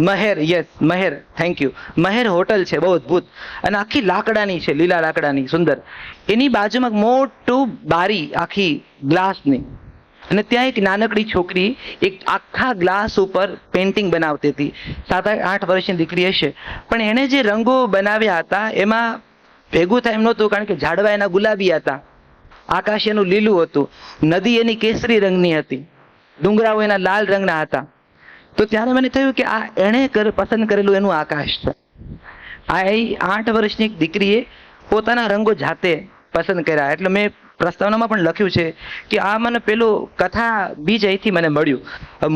Meher, yes, Meher, thank you. Meher hotel છે, બહુ અદ્ભુત. અને આખી લાકડાની છે, લીલા લાકડાની, સુંદર. એની બાજુમાં મોટું બારી આખી ગ્લાસની. અને ત્યાં એક નાનકડી છોકરી એક આખા ગ્લાસ ઉપર પેઇન્ટિંગ બનાવતી હતી. 7-8 વર્ષની દીકરી હશે. પણ એણે જે રંગો બનાવ્યા હતા એમાં ભેગું થાય એમ નહોતું, કારણ કે ઝાડવા એના ગુલાબી હતા, આકાશ એનું લીલું હતું, નદી એની કેસરી રંગની હતી, ડુંગરાઓ એના લાલ રંગના હતા. તો ત્યારે મને થયું કે આ એણે પસંદ કરેલું એનું આકાશ છે. આ 8 વર્ષની એક દીકરીએ પોતાના રંગો જાતે પસંદ કર્યા. એટલે મેં પ્રસ્તાવનામાં પણ લખ્યું છે કે આ મને પેલું કથા બીજ અહીંથી મને મળ્યું.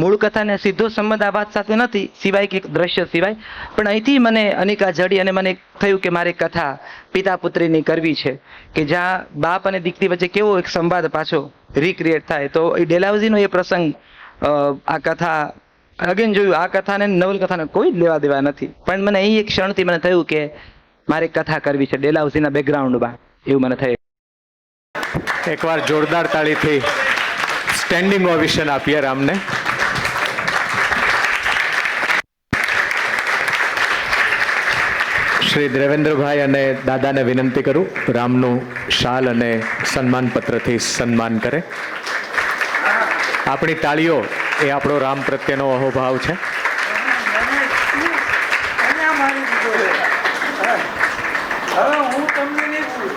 મૂળ કથાને સીધો સંબંધ આ વાત સાથે નથી, સિવાય કે એક દ્રશ્ય સિવાય, પણ અહીંથી મને અનિકા જડી અને મને થયું કે મારે કથા પિતા પુત્રીની કરવી છે કે જ્યાં બાપ અને દીકરી વચ્ચે કેવો એક સંવાદ પાછો રિક્રિએટ થાય. તો એ ડેલહાઉસીનો એ પ્રસંગ આ કથા અગેન જોયું, આ કથાને નવલકથાને કોઈ જ લેવા દેવા નથી, પણ મને એ એક ક્ષણથી મને થયું કે મારે કથા કરવી છે ડેલહાઉસીના બેકગ્રાઉન્ડમાં, એવું મને થયું. એકવાર જોરદાર તાળીથી સ્ટેન્ડિંગ ઓવેશન આપીએ રામને. શ્રી દેવેન્દ્રભાઈ અને દાદાને વિનંતી કરું રામનું શાલ અને સન્માન પત્રથી સન્માન કરે. આપણી તાળીઓ એ આપણો રામ પ્રત્યેનો અહોભાવ છે. હવે હું તમને નહીં પૂછું.